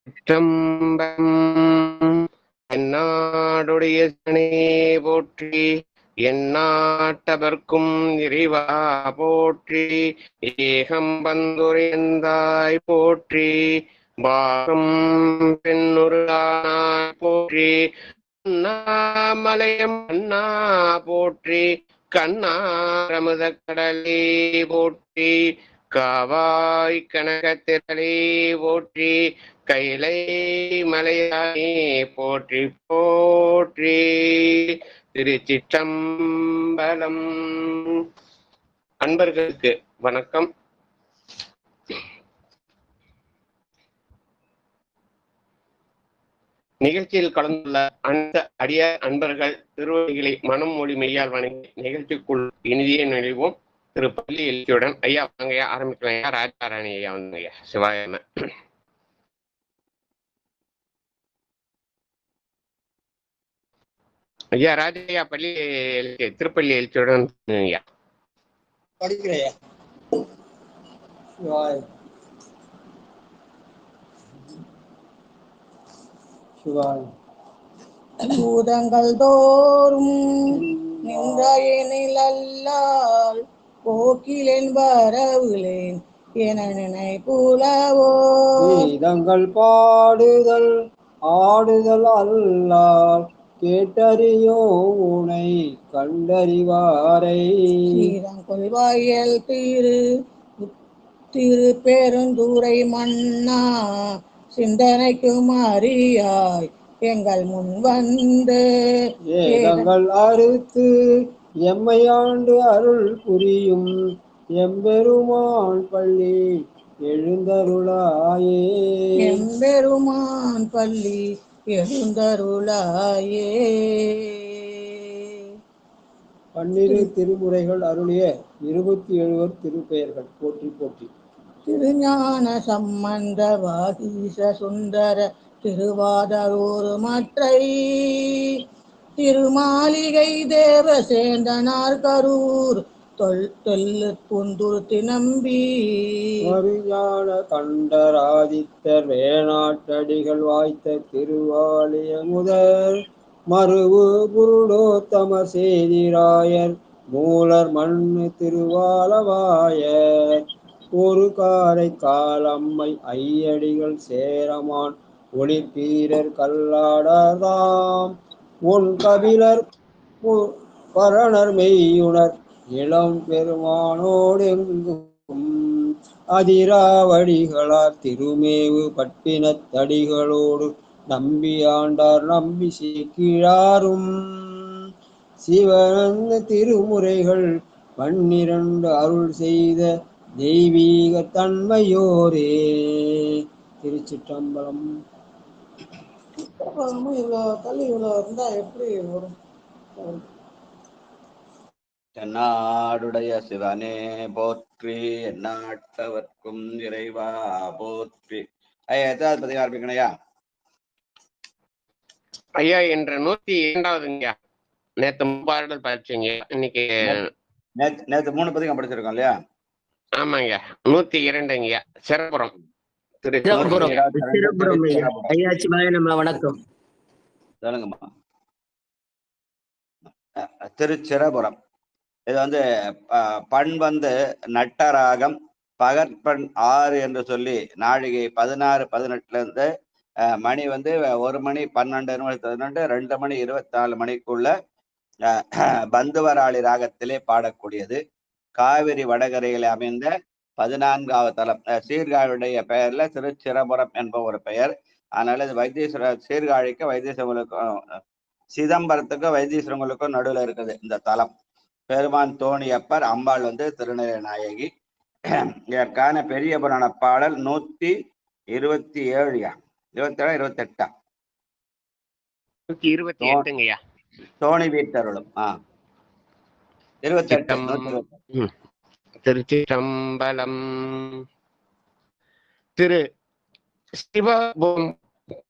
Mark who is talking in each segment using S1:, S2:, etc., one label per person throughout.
S1: சிற்றம்பலம். எந்நாடுடைய சிவனே போற்றி, எந்நாட்டவர்க்கும் இறைவா போற்றி, ஏகம்பந்துரையந்தாய் போற்றி, பாகம் பெண்ணுருளானாய் போற்றி, அண்ணாமலையம் அண்ணா போற்றி, கண்ணாரமுத கடலே போற்றி, காவாய் கனகத்திரளே போற்றி, கைலை மலையானே போற்றி போற்றி. திருச்சிற்றம்பலம். அன்பர்களுக்கு வணக்கம். நிகழ்ச்சியில் கலந்துள்ள அந்த அடிய அன்பர்கள் திருவடிகளை மனம் மொழி மெய்யால் வணங்கி நிகழ்ச்சிக்குள் இனிதியே நுழைவோம். திரு பள்ளி எழுச்சியுடன் ஐயா வாங்கய்யா ஆரம்பிக்கலாம். ஐயா ராஜாராணி ஐயா வந்து ஐயா சிவாயம. ஐயா ராஜையா பள்ளி எழுச்சி திருப்பள்ளி எழுச்சியுடன் ஐயா
S2: படிக்கிறையா. சிவாய் சிவாய்.
S3: பூதங்கள் தோறும் நின்றால் போக்கிலேன் வரவுலேன் என நினைப்புலவோ.
S2: வேதங்கள் பாடுதல் ஆடுதல் அல்லால் கேட்டறியோ உனை கண்டறிவாரை.
S3: கொள்வாயல் திரு பெருந்துரை மன்னா சிந்தனைக்கும் அறியாய் எங்கள் முன் வந்து
S2: வேதங்கள் அறுத்து எம்மையாண்டு அருள் புரியும் எம்பெருமான் பள்ளி எழுந்தருளாயே.
S3: எம்பெருமான் பள்ளி எழுந்தருளாயே.
S2: 12 திருமுறைகள் அருளிய 27 திருப்பெயர்கள் போற்றி போற்றி.
S3: திருஞான சம்பந்த வாகீச சுந்தர திருவாதரூர் மற்றை திருமாளிகை தேவசேந்தனார் கரூர் தொல்லு புந்துருத்தி நம்பி
S2: மறுஞான கண்டராதித்தர் வேணாட்டடிகள் வாய்த்த திருவாலய முதல் மருவு புருடோத்தம சேதிராயர் மூலர் மண்ணு திருவாலவாயர் ஒரு காரை காலம்மை ஐயடிகள் சேரமான் ஒளிப்பீரர் கல்லாடதாம் உன் கபிலர் பரணர் மெய்யுணர் இளம் பெருமானோடெங்கும் அதிராவடிகளார் திருமேவு பட்டினத்தடிகளோடு நம்பி ஆண்டார் நம்பி சீக்கிழாரும் சிவனந்த திருமுறைகள் 12 அருள் செய்த தெய்வீக தன்மையோரே. திருச்சிற்றம்பலம்.
S3: இவ்வளோ தள்ளி இவ்வளோ இருந்தா எப்படி வரும்?
S4: தென்னாடுடைய சிவனே போற்றி, எந்நாட்டவர்க்கும் இறைவா போற்றி. ஐயா எதாவது பத்தி ஆரம்பிக்கணையா?
S1: ஐயா என்ற 102வது நேத்து பாடல் படிச்சீங்க. இன்னைக்கு
S4: நேத்து 3 பதிகம் படிச்சிருக்கோம் இல்லையா?
S1: ஆமாங்க. 102 சிறப்புறம்.
S5: ஐயா சிவாய நம்ம வணக்கம்.
S4: சொல்லுங்கம்மா. திருச்சிரபுரம். இது வந்து பண் வந்து நட்டராகம், பகற்பண் 6 என்று சொல்லி நாழிகை 16-18 மணி வந்து 1 மணி 12 2 மணி 24 மணிக்குள்ள பந்துவராளி ராகத்திலே பாடக்கூடியது. காவிரி வடகரையில் அமைந்த 14வது தலம். சீர்காழியுடைய பெயர்ல திருச்சிரபுரம் என்ப ஒரு பெயர். அதனால இது வைத்தீஸ்வரர் சீர்காழிக்கு வைத்தீஸ்வரங்களுக்கும் சிதம்பரத்துக்கும் வைத்தீஸ்வரங்களுக்கும் நடுவில் இருக்குது இந்த தலம். பெருமான் தோணியப்பர், அம்பாள் வந்து திருநெல்வேலி நாயகி. இதற்கான பெரிய புராண பாடல் 127 27
S1: 128
S4: தோணி வீட்டருளும் 28.
S1: திருச்சிற்றம்பலம். திரு சிவபோம்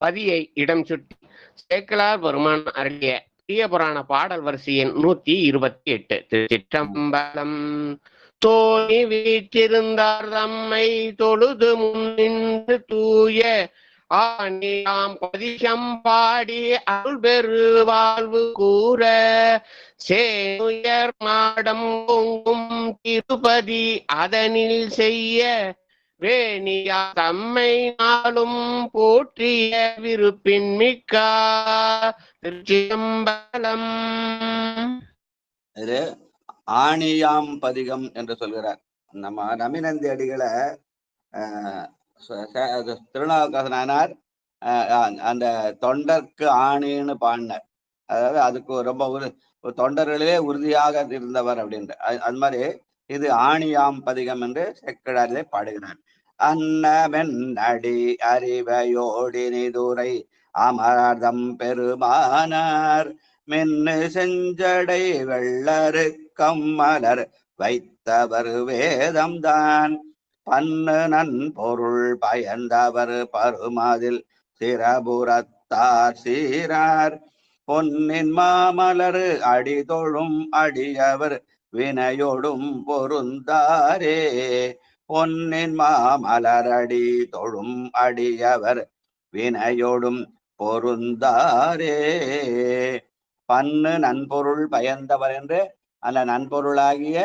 S1: பதியை இடம் சுட்டி சேக்கலார் பெருமான் அருளிய பெரிய புராண பாடல் வரிசையின் 128. திருச்சிற்றம்பலம். தோணி வீற்றிருந்தார் தம்மை தொழுது முன்னின்று தூய ஆணியாம் பதிகம் பாடி அருள் பெரு வாழ்வு கூற சேனுயர் மாடம் பொங்கும் திருப்பதி அதனில் செய்ய வேணியா தம்மை நாளும் போற்றிய விருப்பின் மிக்கா திருச்சியம்பலம்.
S4: இது ஆணியாம் பதிகம் என்று சொல்கிறார். நம்ம நமிநந்தி அடிகளை திருநாவுக்கரசனார் அந்த தொண்டர்க்கு ஆணின்னு பாடினார். அதாவது அதுக்கு ரொம்ப ஒரு தொண்டர்களிலே உறுதியாக இருந்தவர் அப்படின்ற அது மாதிரி இது ஆணியாம் பதிகம் என்று செக்கிழாரிலே பாடுகிறார். அன்னமென் அடி அறிவையோடினிதுரை அமர்தம் பெருமானார் மின்னு செஞ்சடை வெள்ளரு கம்மலர் வைத்தவர் வேதம்தான் பன்னு நன் பொருள் பயந்தவர் பருமதில் சிரபுரத்தார் சீரார் பொன்னின் மாமலரு அடிதொழும் அடியவர் வினையோடும் பொருந்தாரே பொன்னின் மாமலரடி தொழும் அடியவர் வினையோடும் பொருந்தாரே. பன்னு நன்பொருள் பயந்தவர் என்று அந்த நன்பொருளாகிய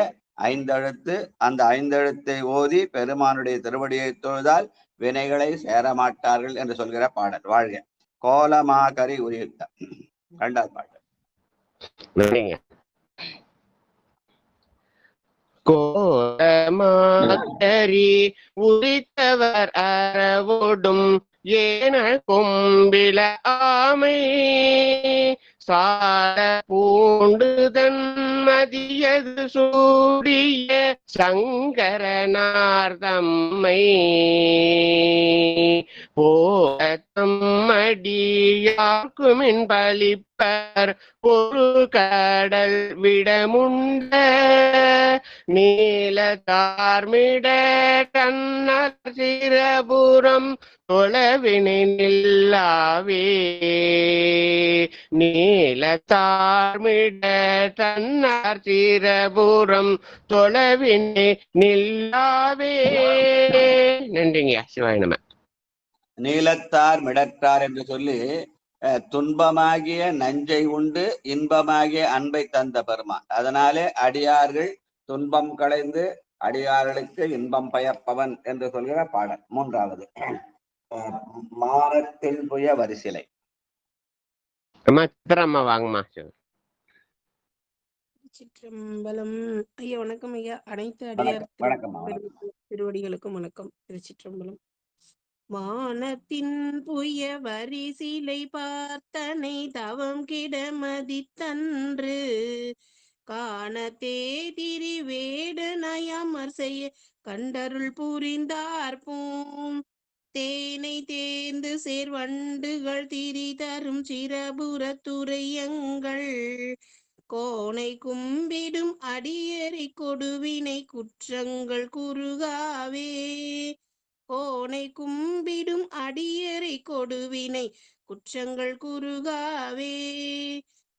S4: ஐந்தெழுத்து, அந்த ஐந்தெழுத்தை ஓதி பெருமானுடைய திருவடியை தொழுதால் வினைகளை சேரமாட்டார்கள் என்று சொல்கிற பாடல். வாழ்க. கோலமாகரி உயிர்த்த. இரண்டாவது பாட்டு.
S1: கோலமாகரி உரித்தவர் அறவோடும் ஏன கொம்பில ஆமை சால பூண்டுதன் மதியது சூடிய சங்கரனார் தம்மை போத்தம்மடியார்க்குமின் பலிப்பர் ஒரு கடல் விடமுண்ட நீல தார்மிட கண்ணர் சிரபுரம் தொலைவினை நில்லாவே நீல தார்மிட தன்னார் சிரபுரம் தொலைவினை நில்லாவே. நன்றிங்க. சிவாய நம.
S4: நீலத்தார் மிடற்றார் என்று சொல்லி துன்பமாகிய நஞ்சை உண்டு இன்பமாகிய அன்பை தந்த பெருமான். அதனாலே அடியார்கள் துன்பம் களைந்து அடியார்களுக்கு இன்பம் பயப்பவன் என்று சொல்கிற பாடல். மூன்றாவது மானத்தில் புய வரிசிலை.
S1: வாங்கம்மா.
S6: திருச்சிற்றம்பலம். ஐயா வணக்கம் ஐயா. அனைத்து அடியார் திருவடிகளுக்கும் வணக்கம். திருச்சிற்றம்பலம். வானத்தின் புய வரிசிலை பார்த்தனை தவம் கிடமதித்தன்று காணத்தே திரிவேடு நயமர் செய்ய கண்டருள் புரிந்தார்பூம் தேனை தேர்ந்து சேர்வண்டுகள் திரி தரும் சிரபுரத்துறையங்கள் கோனை கும்பிடும் அடியரை கொடுவினை குற்றங்கள் குறுகாவே கோனை கும்பிடும் அடியரை கொடுவினை குற்றங்கள் குறுகாவே.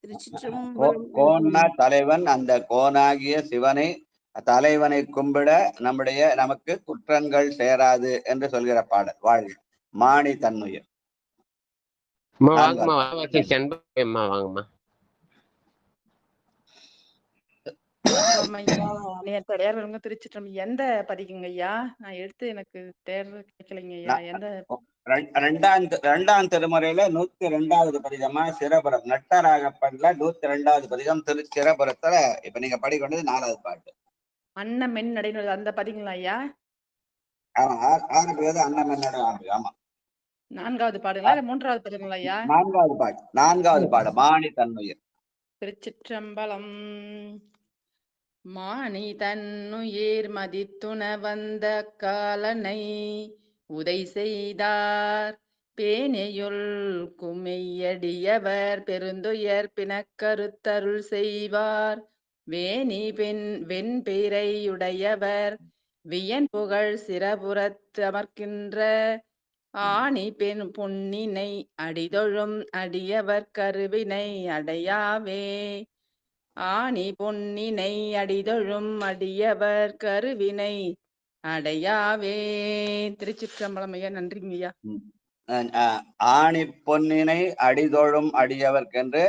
S6: திருச்சிற்றம்பலம்.
S4: கோன்னா தலைவன். அந்த கோனாகிய சிவனை தலைவனை கும்பிட நமக்கு குற்றங்கள் சேராது என்று சொல்கிற பாடல். வாழ்க. மாணி தன்னுயிர்.
S7: திருச்சிற்றம். எந்த பதிக்குங்க ஐயா? நான் எடுத்து எனக்கு தேர்வு கிடைக்கலைங்க ஐயா. எந்த?
S4: இரண்டாம் திருமுறையில 102வது பதிகமா சிரபுரம் நட்டராகப்பன்ல 102வது பதிகம் சிரபுரத்துல இப்ப நீங்க படிக்கொண்டது 4வது பாட்டு.
S7: அன்னமென் நடைமுறை அந்த பதிங்களா ஐயா?
S4: ஆமா, ஆரம்பிக்கிறது அன்னமென்னோட ஆரம்பிக்கும். ஆமா.
S7: 4வது பாடுங்களா இல்ல 3வது பதிங்களா ஐயா?
S4: 4வது பாட்டு. 4வது பாடு மாணி தன்னுயிர்.
S7: திருச்சிற்றம்பலம். மாணி தன்னுயிர் மதித்துண வந்த காலனை உதை செய்தார் பேனையுள் குமையடியவர் பெருந்துயர் பிணக்கருத்தருள் செய்வார் வேணி வெண்பிறையுடையவர் வியன் புகழ் சிரபுரத்து அமர்க்கின்ற ஆணி பெண் பொன்னினை அடிதொழும் அடியவர் கருவினை அடையாவே ஆணி பொன்னினை அடிதொழும் அடியவர் கருவினை அடையாவே. திருச்சிற்றம்பலம் ஐயா. நன்றிங்க ஐயா.
S4: ஆணி பொன்னினை அடிதொழும் அடியவர்க்கென்று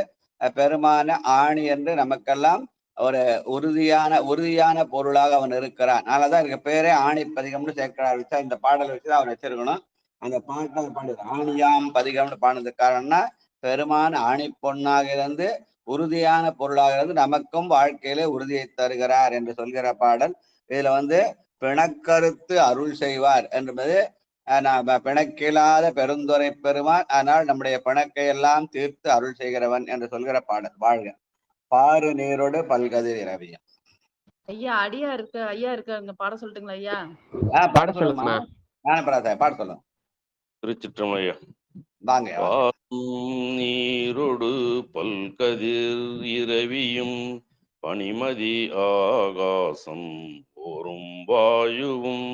S4: பெருமான ஆணி என்று நமக்கெல்லாம் ஒரு உறுதியான பொருளாக அவன் இருக்கிறான். அதனாலதான் இதுக்கு பேரே ஆணி பதிகம்னு சேர்க்கிறார். வச்சா இந்த பாடல் வச்சுதான் அவர் வச்சிருக்கணும். அந்த பாட்டை பாடு ஆணியாம் பதிகம்னு பாடுறதுக்கு காரணம்னா பெருமான ஆணி பொன்னாக இருந்து உறுதியான பொருளாக இருந்து நமக்கும் வாழ்க்கையில உறுதியை தருகிறார் என்று சொல்கிற பாடல். இதுல பிணக்கருத்து அருள் செய்வார் என்பது பிணக்கில்லாத பெருந்துரை பெருமான், ஆனால் நம்முடைய பிணக்கை எல்லாம் தீர்த்து அருள் செய்கிறவன் என்று சொல்கிற பாடல். வாழ்க. பாரு நீரோடு பல்கதிர் இரவியம்.
S7: ஐயா ஐயா இருக்க பாட சொல்லட்டுங்களா ஐயா?
S4: பாட சொல்லுமா ஞானபிரகாச, பாட சொல்லுங்க.
S1: திருச்சிற்றம்பலம்.
S4: வாங்க.
S8: நீரோடு பல்கதிர் இரவியும் பனிமதி ஆகாசம் போரும் வாயுவும்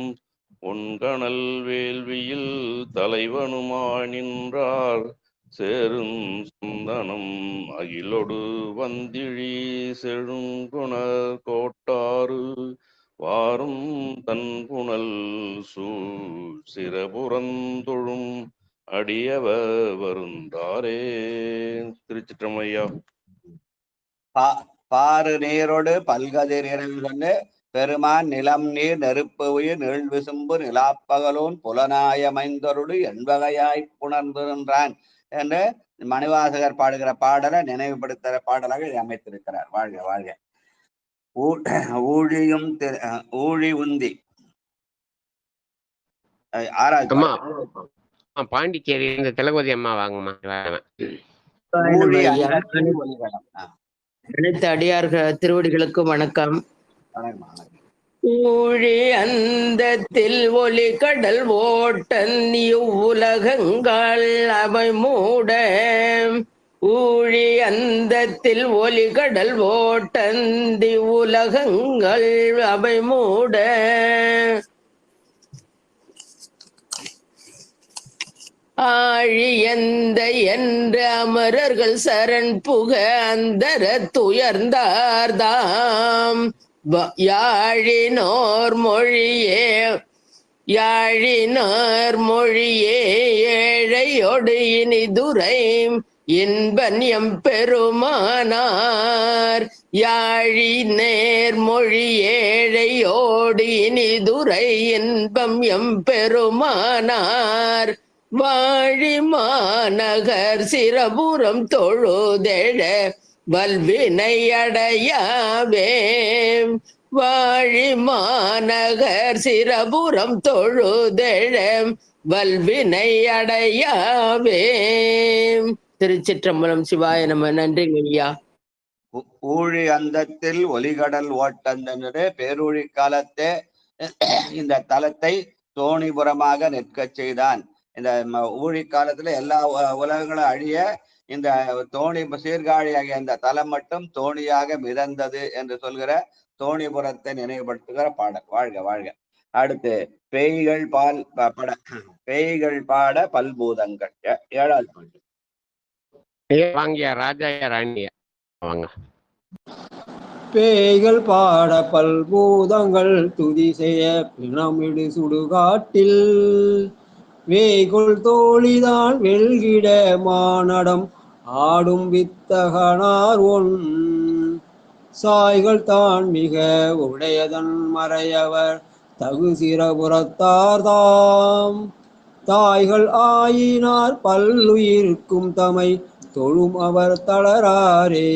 S8: உன்கணல் வேள்வியில் தலைவனுமாய் நின்றார் சேரும் சந்தனம் அகிலொடு வந்திழி செழுங்குணர் கோட்டாறு வாரும் தன்குணல் சிரபுரந்தொழும் அடியவ வருந்தாரே. திருச்சிற்றமையா.
S4: பாரு நீரோடு பல்கதிர் இரவு பெருமான் நிலம் நீர் நெருப்பு உயிர் நிழல் விசும்பு நிலாப்பகலோன் புலனாயமைந்தொருடு என்பகையாய் புணர்ந்திருந்தான் என்று மணிவாசகர் பாடுகிற பாடலை நினைவுபடுத்துகிற பாடலாக இதை அமைத்திருக்கிறார். வாழ்க வாழ்க. ஊழியும் ஊழி உந்தி
S1: பாண்டிச்சேரி இந்த திலகவதி அம்மா வாங்கம்மா.
S5: அனைத்து அடியார்கள் திருவடிகளுக்கும் வணக்கம். ஊழி அந்தத்தில் ஒளி கடல் ஓட்டன் உலகங்கள் அவை மூட ஊழி அந்தத்தில் ஒளி கடல் ஓட்டந்தி உலகங்கள் அவை மூட ஆழியந்த என்று அமரர்கள் சரண் புக அந்தர துயர்ந்தார்தாம் யாழினோர் மொழியே ஏழையொடு இனிதுரை இன்பன் எம் பெருமானார் யாழி நேர்மொழி ஏழையோடு இனிதுரை இன்பம் எம் பெருமானார் வாழி மாநகர் சிரபுரம் தொழுதெழ வல்வினை அடையாவே வாழி மாநகர் சிரபுரம் தொழுதெழ வல்வினை அடையாவே. திருச்சிற்றம்பலம். சிவாய நம. நன்றிங்க ஐயா.
S4: ஊழி அந்தத்தில் ஒலிகடல் ஓட்டந்தனே பேரூழி காலத்தே இந்த தலத்தை தோணிபுரமாக நிற்க செய்தான். இந்த ஊழி காலத்துல எல்லா உலகங்களும் அழிய இந்த தோணி சீர்காழி ஆகிய இந்த தலம் மட்டும் தோணியாக மிதந்தது என்று சொல்கிற தோணிபுரத்தை நினைவுபடுத்துகிற பாடல். வாழ்க வாழ்க. அடுத்து பேய்கள் பாட பல்பூதங்கள். ஏழாவது பாட்டு.
S1: வாங்கிய ராஜா ராணிய வாங்க.
S2: பேய்கள் பாட பல்பூதங்கள் துதி செய்ய பிணமிடு சுடுகாட்டில் வேய்கொள் தோழிதான் வெல்கிட மானடம் ஆடும் வித்தகனார் ஒன் சாய்கள் தான் மிக உடையதன் மறையவர் தகு சிரபுரத்தார்தாம் தாய்கள் ஆயினார் பல்லுயிர்க்கும் தமை தொழும் அவர் தளராரே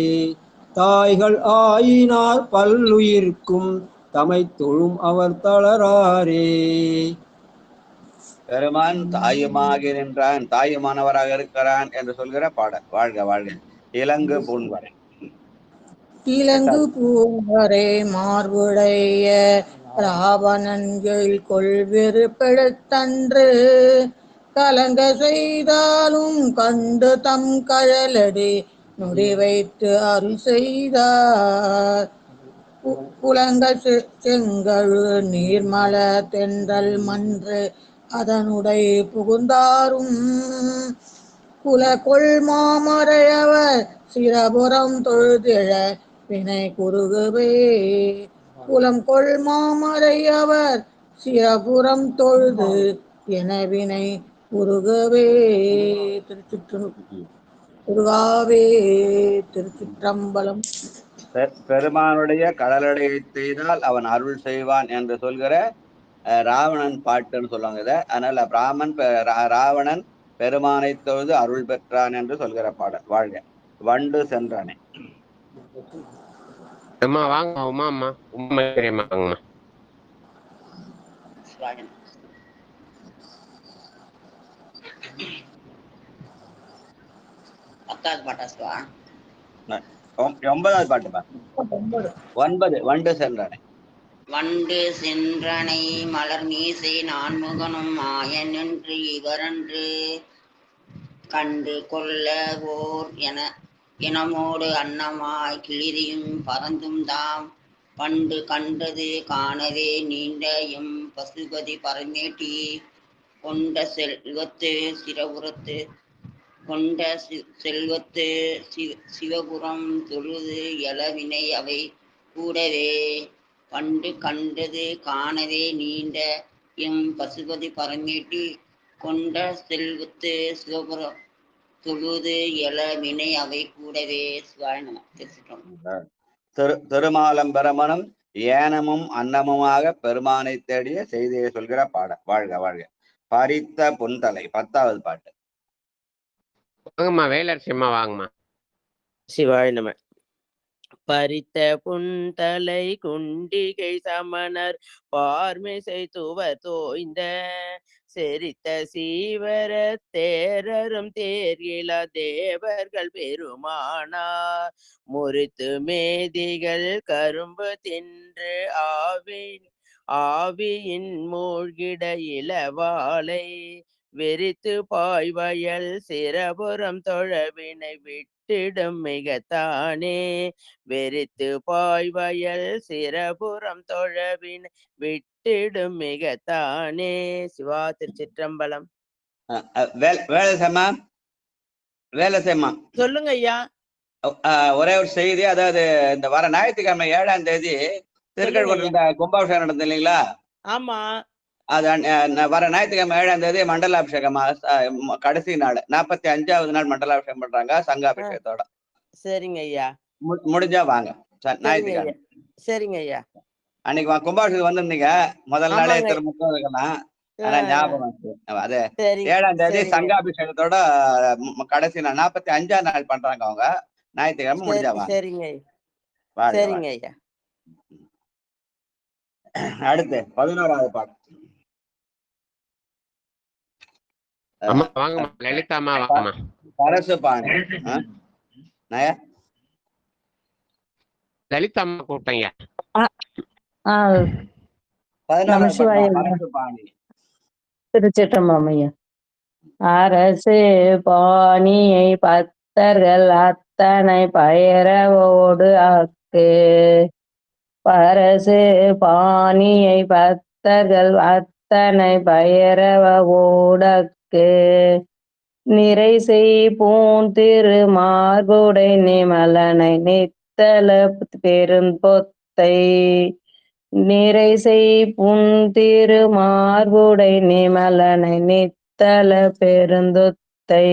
S2: தாய்கள் ஆயினார் பல்லுயிர்க்கும் தமை தொழும் அவர் தளராரே.
S4: பெருமான் தாயுமாக நின்றான், தாயுமானவராக இருக்கிறான் என்று சொல்கிற பாடல். வாழ்க வாழ்க. இலங்கு பூன்வரை.
S3: இலங்கு பூன்வரை மார்புடைய ராவணன்கள் கொள்விரு பெழுத்தன்று கலங்க செய்தாலும் கண்டு தம் கழலடி நொடி வைத்து அருள் செய்தார். புலங்கள் செங்கழு நீர்மல தென்றல் மன்று அதனுடைய புகுந்தாரும் குல கொள் மாமறையவர் சிரபுரம் தொழுதிழ வினை குறுகுவே குலம் கொள் மாமறையவர் சிரபுரம் தொழுது என வினை முருகவே முருகாவே திருச்சிற்றம்பலம்.
S4: பெருமானுடைய கடலடையை செய்தால் அவன் அருள் செய்வான் என்று சொல்கிற ராவணன் பாட்டுன்னு சொல்லுவாங்க இதை. அதனால ராவணன் பெருமானை தொழுது அருள் பெற்றான் என்று சொல்கிற பாடல். வாழ்க வண்டு சென்றானே.
S1: அம்மா வாங்க உமா அம்மா உமா வாங்கம்மா.
S4: ஒன்பதாவது பாட்டுப்பா. 9 வண்டு சென்றானே.
S9: வண்டு சென்றனை மலர் மீசை நான்முகனும் மாயன் என்று இவரன்று கண்டு கொள்ள ஓர் இனமோடு அன்னமாய் கிளிரியும் பறந்தும் தாம் பண்டு கண்டது காணவே நீண்ட எம் பசுபதி பரமேட்டி கொண்ட செல்வத்து சிவபுரம் தொழுது எளவினை அவை கூடவே பண்டு கண்டது காணவே நீண்ட எம் பசுபதி பரமேட்டி கொண்ட செல்வத்து சிவபுரம் தொழுது எளவினை அவை கூடவே.
S4: திருமாலம்பரமனும் ஏனமும் அன்னமுமாக பெருமானை தேடிய செய்தியை சொல்கிற பாடல். வாழ்க வாழ்க பறித்த புன்தலை. 10வது பாட்டு.
S1: வாங்கம்மா வேலரசியம்மா வாங்கம்மா.
S5: சிவாய நம. பறித்த புன்தலை குண்டிகை சமணர் பார்மிசை துவர் தோய்ந்த செரித்த சீவர தேரரும் தேர்கில தேவர்கள் பெருமானார் முறித்து மேதிகள் கரும்பு தின்று ஆவியின் மூழ்கிட இளவாலை வெறித்து பாய்வயல் சிரபுரம் தொழவினை விட்டிடும் மிகத்தானே வெறித்து பாய்வயல் சிரபுரம் தொழவினை விட்டிடும் மிகத்தானே. சிவா திருச்சிற்றம்பலம்.
S4: வேலை
S5: சொல்லுங்க ஐயா.
S4: ஒரே ஒரு செய்தி, அதாவது இந்த வர ஞாயிற்றுக்கிழமை 7ஆம் தேதி திருக்கழுக்குன்றம் கும்பாபிஷேகம் நடந்தது இல்லைங்களா?
S5: ஆமா.
S4: அது வர ஞாயிற்றுக்கிழமை 7ஆம் தேதி மண்டலாபிஷேகம், கடைசி நாள் 45வது நாள் மண்டலாபிஷேகம் பண்றாங்க சங்காபிஷேகத்தோட. சரிங்க ஐயா. முடிஞ்சா வாங்க ஞாயிற்றுக்கிழமை.
S5: சரிங்க ஐயா.
S4: அன்னைக்கு கும்பாபிஷேகம் வந்திருந்தீங்க, முதல் நாளே திரும்ப இருக்கலாம். ஆனா ஞாபகம் அது 7ஆம் தேதி சங்காபிஷேகத்தோட கடைசி நாள் 45ஆம் நாள் பண்றாங்க அவங்க. ஞாயிற்றுக்கிழமை முடிஞ்சா வாங்க. சரிங்க ஐயா. அடுத்து 11வது பாட்டு.
S1: லலிதாமா வாங்கம்மா.
S4: பரசு பாணி.
S1: லலிதாமா கூப்பிட்டீங்க.
S4: 11வது பாணி.
S10: திருச்சிற்றம்பலம் ஐயா. அரசு பாணியை பத்தர்கள் அத்தனை பயரவோடு ஆக்கு பரசு பாணியை பத்தர்கள் அத்தனை பயரவோடக்கு நிறை செய் பூந்திரு மார்புடை நிமலனை நித்தல பெரும்பொத்தை நிறை செய் புந்திரு மார்புடை நிமலனை நித்தல பெருந்தொத்தை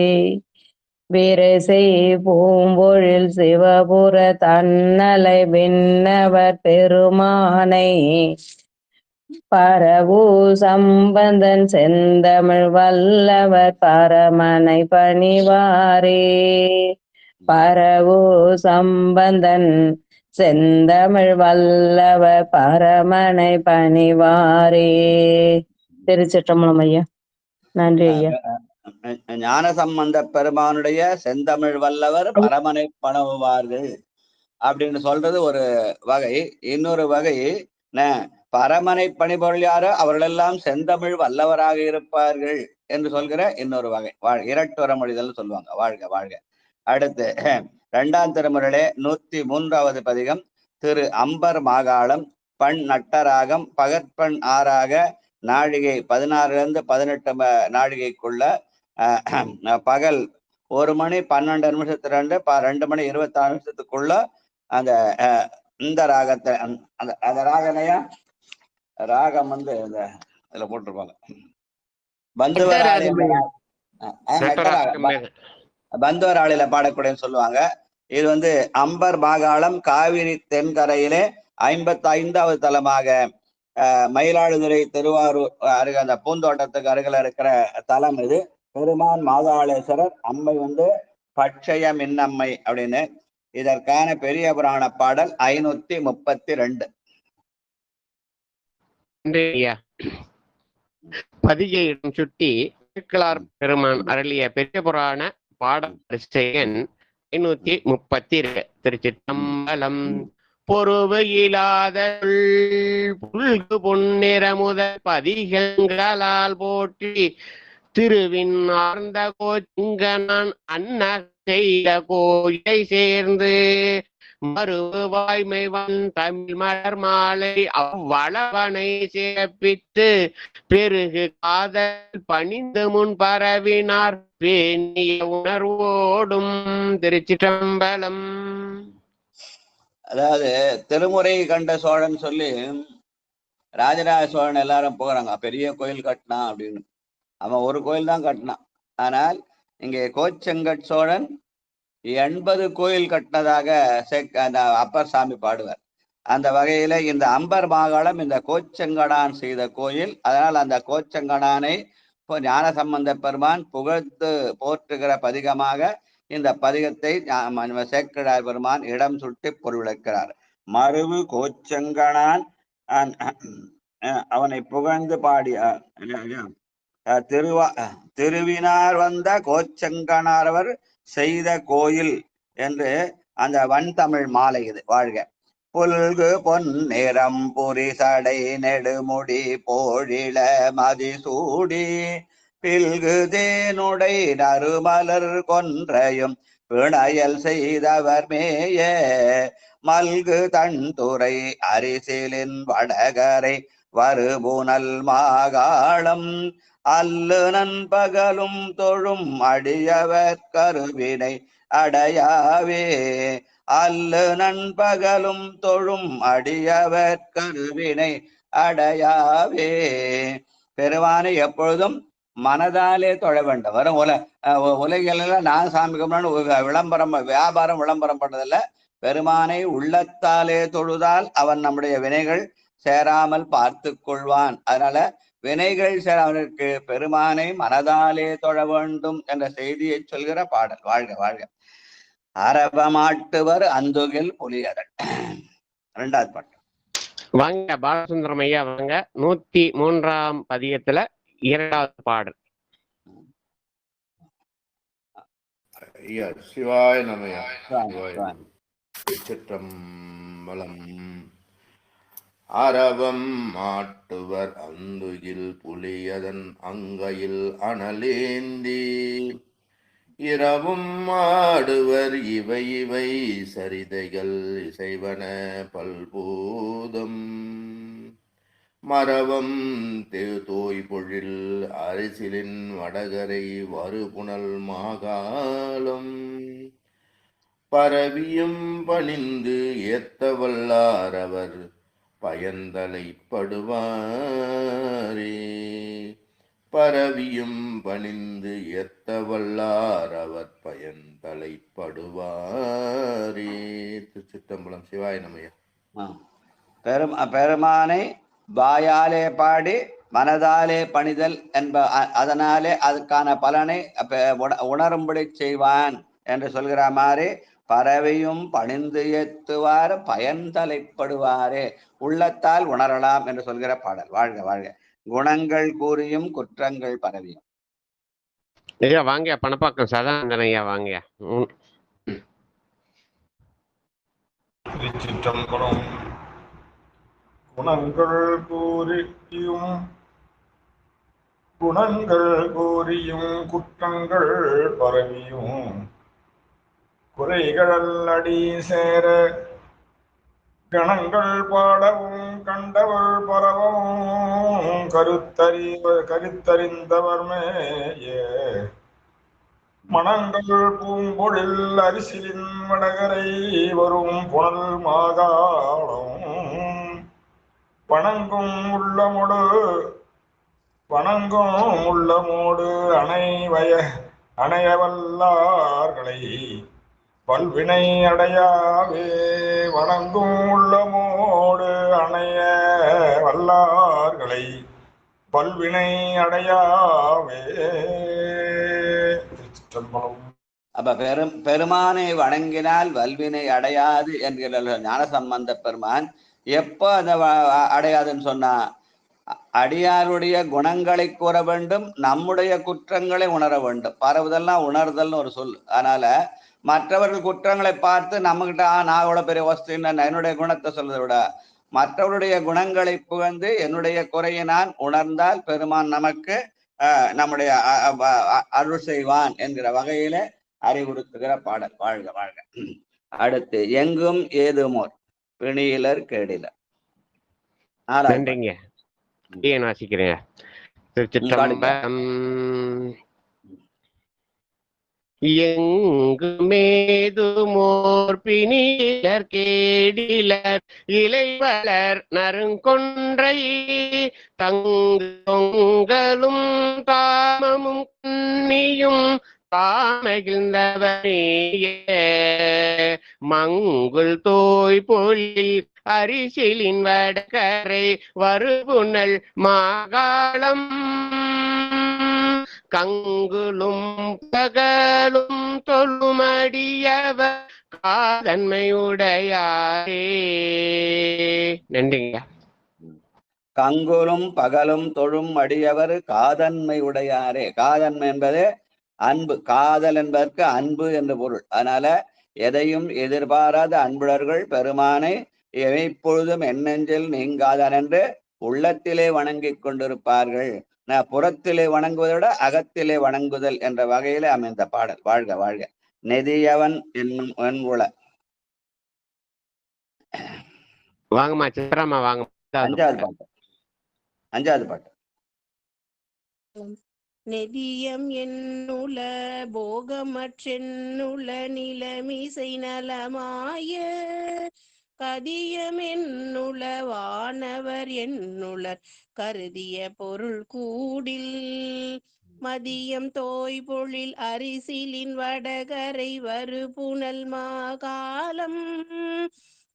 S10: விரைசை பூம்பொழில் சிவபுர தன்னலை விண்ணவர் பெருமானை பரவு சம்பந்தன் செந்தமிழ் வல்லவர் பரமனை பணிவாரே பரவு சம்பந்தன் செந்தமிழ் வல்லவர் பரமனை பணிவாரே. திருச்சிற்றம்பலம் ஐயா. நன்றி ஐயா.
S4: ஞானசம்பந்த பெருமானுடைய செந்தமிழ் வல்லவர் பரமனை பணவுவார்கள் அப்படின்னு சொல்றது ஒரு வகை. இன்னொரு வகை, பரமனை பணிபொருள் யாரோ அவர்களெல்லாம் செந்தமிழ் வல்லவராக இருப்பார்கள் என்று சொல்கிற இன்னொரு வகை. இரட்டுற மொழிதல் சொல்லுவாங்க. வாழ்க வாழ்க. அடுத்து 2ஆம் திருமுறையிலே 103வது பதிகம். திரு அம்பர் மாகாளம் பண் நட்டராகம் பகற்பண் 6ஆக நாழிகை 16 18 நாழிகைக்குள்ள பகல் 1 மணி 12 நிமிஷத்துலேருந்து 2 மணி 26 நிமிஷத்துக்குள்ள அந்த இந்த ராகத்தை அந்த ராகனையா ராகம் இதுல போட்டிருப்பாங்க. பந்துவராளில பாடக்கூடியன்னு சொல்லுவாங்க. இது வந்து அம்பர் பாகாளம் காவிரி தென்கரையிலே 55வது தலமாக மயிலாடுதுறை திருவாரூர் அருக அந்த பூந்தோட்டத்துக்கு அருகில் இருக்கிற தலம் இது. பெருமான் மாதாளேஸ்வரர், அம்மை வந்து பட்சய மின்னம்மை அப்படின்னு. இதற்கான பெரிய புராண பாடல் 532.
S1: பதிகையிடம் சுட்டி பெருமான் அருளிய பெரிய புராண பாடல் வரிசையன் 532. திருச்சிற்றம்பலம். பொறுவு இல்லாத புல்கு பொன்னிற முதல் பதிகங்களால் போற்றி திருவின் ஆர்ந்த கோச்சிங்கனான் அன்ன செய்த கோயிலை சேர்ந்து மறுவு வாய்மைவன் தமிழ் மலர் மாலை அவ்வளவனை சிறப்பித்து பெருகு காதல் பணிந்து முன் பரவினார் பேணிய உணர்வோடும். திருச்சிற்றம்பலம்.
S4: அதாவது திருமுறை கண்ட சோழன் சொல்லி ராஜராஜ சோழன் எல்லாரும் போகிறாங்க, பெரிய கோயில் கட்டினான் அப்படின்னு. அவன் ஒரு கோயில் தான் கட்டினான். ஆனால் இங்கே கோச்செங்கட் சோழன் 80 கோயில் கட்டினதாக அந்த அப்பர் சாமி பாடுவார். அந்த வகையில இந்த அம்பர் மாகாளம் இந்த கோச்செங்கடான் செய்த கோயில். அதனால் அந்த கோச்செங்கடானை ஞானசம்பந்த பெருமான் புகழ்ந்து போற்றுகிற பதிகமாக இந்த பதிகத்தை சேக்கிழார் பெருமான் இடம் சுட்டி பொருளிக்கிறார். மருவு கோச்செங்கடான் அவனை புகழ்ந்து பாடி திருவினார் வந்த கோச்செங்கனாரவர் செய்த கோயில் என்று அந்த வன்தமிழ் மாலை இது. வாழ்க. புல்கு பொன்னிறம் புரிசடை நெடுமுடி போழில மதிசூடி பில்கு தேனுடை நறுமலர் கொன்றையும் பிணையல் செய்தவர் மேய மல்கு தன்துறை அரிசிலின் வடகரை வருபுனல் மாகாளம் அல்லு நண்பகலும் தொழும் அடியவர் கருவினை அடையாவே. அல்லு நண்பகலும் தொழும் அடியவர் கருவினை அடையாவே. பெருமானை எப்பொழுதும் மனதாலே தொழ வேண்டும். வரும் உலகில நான் சாமி கும்பிடணும் விளம்பரம் வியாபாரம் விளம்பரம் பண்ணதில்ல. பெருமானை உள்ளத்தாலே தொழுதால் அவன் நம்முடைய வினைகள் சேராமல் பார்த்து கொள்வான். அதனால வினைகள் சேராமற்கு பெருமானை மனதாலே தொழ வேண்டும் என்ற செய்தியை சொல்கிற பாடல். வாழ்க வாழ்க. அரபமாட்டுவர் அந்துகில் புலியதன். 2வது பாட்டு.
S1: வாங்க பாலசுந்தரம் ஐயா வாங்க. 103ஆம் பதிகத்துல 2வது பாடல்.
S11: ஐயா சிவாய நமயா. சிற்றம்பலம். அரவம் மாட்டுவர் அந்துகில் புலியதன் அங்கையில் அனலேந்தி இரவும் ஆடுவர் இவை இவை சரிதைகள் இசைவன பல்பூதம் மரவம் தோய் பொழில் அரிசிலின் வடகரை வருபுனல் மாகாளம் பரவியும் பணிந்து ஏத்தவல்லாரவர் பயந்தலைப்படுவாரே. பரவியும் பணிந்து ஏத்தவல்லார் அவர் பயந்தலைப்படுவாரே. திருச்சிற்றம்பலம். சிவாய நமயா.
S4: பெருமானை வாயாலே பாடி மனதாலே பணிதல் என்ப அதனாலே அதுக்கான பலனை உணரும்படி செய்வான் என்று சொல்கிற மாதிரி பறவையும் பணிந்து ஏத்துவார் பயன்தலைப்படுவாரே, உள்ளத்தால் உணரலாம் என்று சொல்கிற பாடல். வாழ்க வாழ்க. குணங்கள் கூறியும் குற்றங்கள் பரவியும்.
S1: ஐயா வாங்க பணப்பாக்கம் சதானந்தன் ஐயா வாங்க.
S12: திருச்சிற்றம்பலம். குணங்கள் கூறியும் குற்றங்கள் பரவியும் குறைகள் அடி சேர கணங்கள் பாடவும் கண்டவர் பரவும் கருத்தறிந்தவர் மேய மணங்கள் பூம்பொழில் அரிசிலின் வடகரை வரும் புனல் மாகாளம் பணங்கும் உள்ளமொடு வணங்கும் உள்ளமோடு அணையவல்லார்களை பல்வினை அடையாவே வணங்கும் உள்ளமோடு அணைய வல்லார்களை பல்வினை அடையாவே.
S4: அப்ப பெருமானை வணங்கினால் வல்வினை அடையாது என்கிற ஞானசம்பந்த பெருமான் எப்போ அதை அடையாதுன்னு சொன்னா, அடியாருடைய குணங்களை கூற வேண்டும், நம்முடைய குற்றங்களை உணர வேண்டும். பரவுதெல்லாம் உணர்தல்னு ஒரு சொல். அதனால மற்றவர்கள் குற்றங்களை பார்த்து நம்மகிட்ட நான் எவ்வளவு பெரிய வஸ்துன்னு என்னுடைய குணத்தை சொல்றதை விட மற்றவருடைய குணங்களை புகழ்ந்து என்னுடைய குறையை நான் உணர்ந்தால் பெருமான் நமக்கு நம்முடைய அருள் செய்வான் என்கிற வகையில அறிவுறுத்துகிற பாடல். வாழ்க வாழ்க. அடுத்து எங்கும் ஏதுமோர் பிணியிலர் கேடிலர்.
S1: நன்றிங்க. வாசிக்கிறேன். திருச்சிற்றம்பலம். எங்குமேதுமோர் பிணியிலர் கேடிலர் இலைவளர் நறுங்கொன்றை தங்கொங்களும் தாமமும் கண்ணியும் தாமகிழ்ந்தவனேய மங்குல் தோய் பொழில் அரிசிலின் வடகரை வருபுனல் மாகாளம் கங்குலும் பகலும் தொழுமடியவர் காதன்மையுடையாரே. நன்றிங்க.
S4: கங்குலும் பகலும் தொழும் அடியவர் காதன்மை உடையாரே. காதன்மை என்பது அன்பு. காதல் என்பதற்கு அன்பு என்று பொருள். அதனால எதையும் எதிர்பாராத அன்புடர்கள் பெருமானை எப்பொழுதும் எண்ணெஞ்சில் நீங்காதான் என்று உள்ளத்திலே வணங்கி கொண்டிருப்பார்கள். புறத்திலே வணங்குவதை விட அகத்திலே வணங்குதல் என்ற வகையிலே அமைந்த பாடல். வாழ்க வாழ்க. நெதியவன் என்னும் வெண்குல.
S1: வாங்கம்மா சித்ராமா வாங்க.
S4: அஞ்சாவது பாட்டு.
S6: நெதியம் என்னுல போகமற்றென்னுல நிலமிசை நலமாய கதியம் என்னுல வானவர் என்னுளர் கருதிய பொருள் கூடில் மதியம் தோய் பொழில் அரிசிலின் வடகரை வரு புனல் மாகாலம்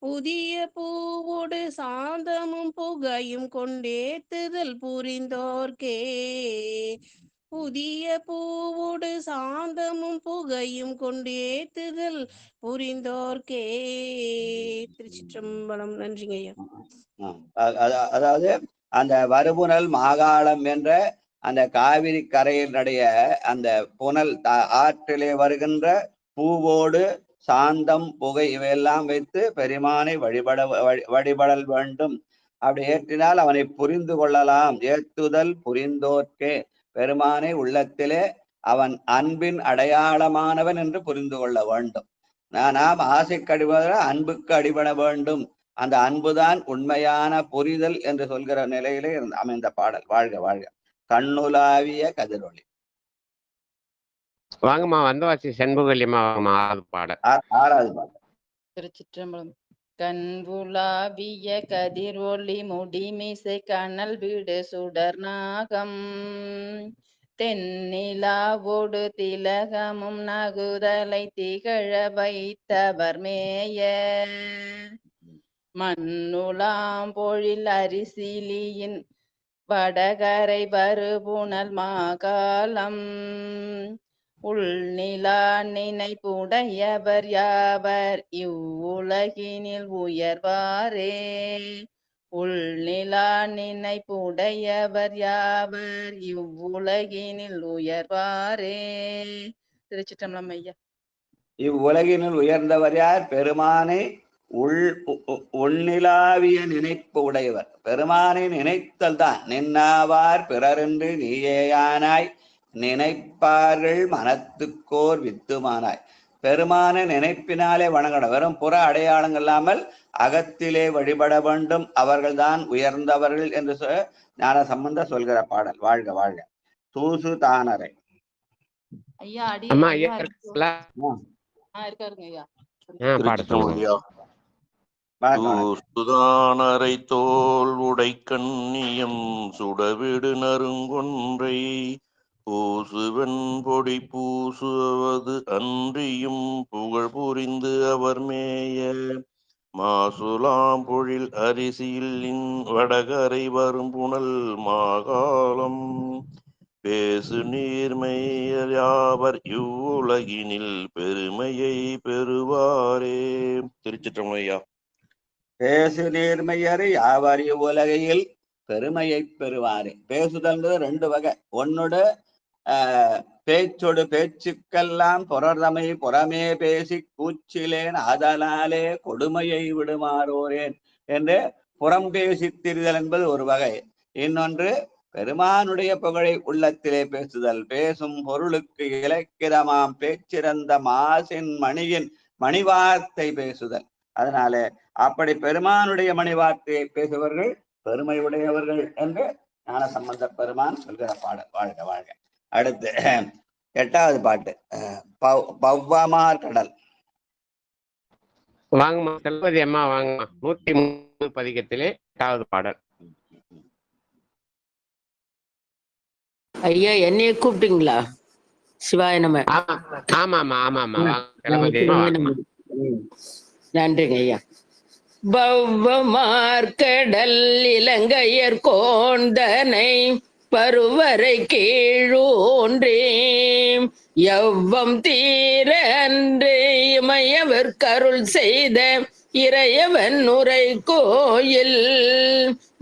S6: புதிய பூவோடு சாந்தமும் புகையும் கொண்டேத்துதல் புரிந்தோர்க்கே புதிய பூவோடு சாந்தமும் புகையும் கொண்டேத்துதல் புரிந்தோர்க்கே. திருச்சிற்றம்பலம். நன்றிங்க ஐயா.
S4: அதாவது அந்த வருபுனல் மாகாளம் என்ற அந்த காவிரி கரையினுடைய அந்த புனல் ஆற்றிலே வருகின்ற பூவோடு சாந்தம் புகை இவையெல்லாம் வைத்து பெருமானை வழிபடல் வேண்டும். அப்படி ஏற்றினால் அவனை புரிந்து கொள்ளலாம். ஏத்துதல் புரிந்தோர்க்கே. பெருமானை உள்ளத்திலே அவன் அன்பின் அடையாளமானவன் என்று புரிந்து கொள்ள வேண்டும். நாம் ஆசைக்கு அடிபட அன்புக்கு அடிபட வேண்டும். அந்த அன்புதான் உண்மையான புரிதல் என்று சொல்கிற நிலையிலே அமைந்த பாடல். வாழ்க வாழ்க. கண்ணுலாவிய கதிரொளி.
S1: வாங்கம்மா வந்தவாசி செண்புகல்யம்மா வாங்கம்மா.
S4: ஆறாவது பாடல்.
S7: திருச்சிற்றம்பலம். கண்புலாவிய கதிரொளி முடிமிசை கனல் வீடு சுடர் நாகம் தென்னிலாவோடு திலகமும் நகுதலை திகழ வைத்தவர் மேய மண்ணுலாம் பொழில் அரிசிலியின் வடகரை வருபுனல் மாகாலம் உள்நிலா நினைப்புடையவர் யாவர் இவ்வுலகினில் உயர்வாரே உள்நிலா நினைப்புடையவர் யாவர் இவ்வுலகினில் உயர்வாரே. திருச்சிற்றம்பலம் ஐயா.
S4: இவ்வுலகினில் உயர்ந்தவர் யார்? பெருமானை உள்நிலாவிய நினைப்பு உடையவர். பெருமானை நினைத்தல் தான். நின்னாவார் பிறரென்று நீயேயானாய் நினைப்பார்கள் மனத்துக்கோர் வித்துமானாய். பெருமான நினைப்பினாலே வணங்கணும். வெறும் புற அடையாளங்கள் இல்லாமல் அகத்திலே வழிபட வேண்டும். அவர்கள்தான் உயர்ந்தவர்கள் என்று ஞான சம்பந்த சொல்கிற பாடல். வாழ்க வாழ்க. தூசு தானரை.
S7: ஐயா அடி இருக்காருங்க ஐயா.
S4: பாடு
S8: தூசுதானரை தோல் உடை கண்ணியம் சுடவிடு நறுங்கொன்றை பூசுவன் பொடி பூசுவது அன்றியும் புகழ் புரிந்து அவர் மேய மாசுலாம் பொழில் அரிசியில் வடகரை வரும் புனல் மாகாளம் பேசு நீர்மையர் யாவர் இவ்வுலகினில் பெருமையை பெறுவாரே. திருச்சிற்றம்பலம் ஐயா.
S4: பேசு நீர்மையர் யாவர் இவ்வுலகையில் பெருமையை பெறுவாரே. பேசுதல்ன்றது ரெண்டு வகை. ஒன்னோட பேச்சோடு பேச்சுக்கெல்லாம் புறர்தமை புறமே பேசி கூச்சிலேன் அதனாலே கொடுமையை விடுமாறோரேன் என்று புறம் பேசி திரிதல் என்பது ஒரு வகை. இன்னொன்று பெருமானுடைய புகழை உள்ளத்திலே பேசுதல். பேசும் பொருளுக்கு இலக்கிரமாம் பேச்சிறந்த மாசின் மணியின் மணிவார்த்தை பேசுதல். அதனால அப்படி பெருமானுடைய மணிவார்த்தையை பேசுபவர்கள் பெருமை உடையவர்கள் என்று ஞானசம்பந்த பெருமான் சொல்கிற பாடல். வாழ்க வாழ்க. அடுத்து 8வது பாட்டு பவ்வமார் கடல்.
S1: வாங்கம்மா செல்வதி அம்மா வாங்கம்மா. 103 பதிகத்திலே 8வது பாடல்.
S13: ஐயா என்னைய கூப்பிட்டீங்களா? சிவாய நம.
S1: ஆமாமா ஆமாமா செல்வதி
S13: நன்றிங்க ஐயா. பவ்வமார்கடல் இலங்கையர் கோந்தனை பருவரை கீழூன்றே எவ்வம் தீர அன்று இமையவர் கருள் செய்த இறையவன் உரை கோயில்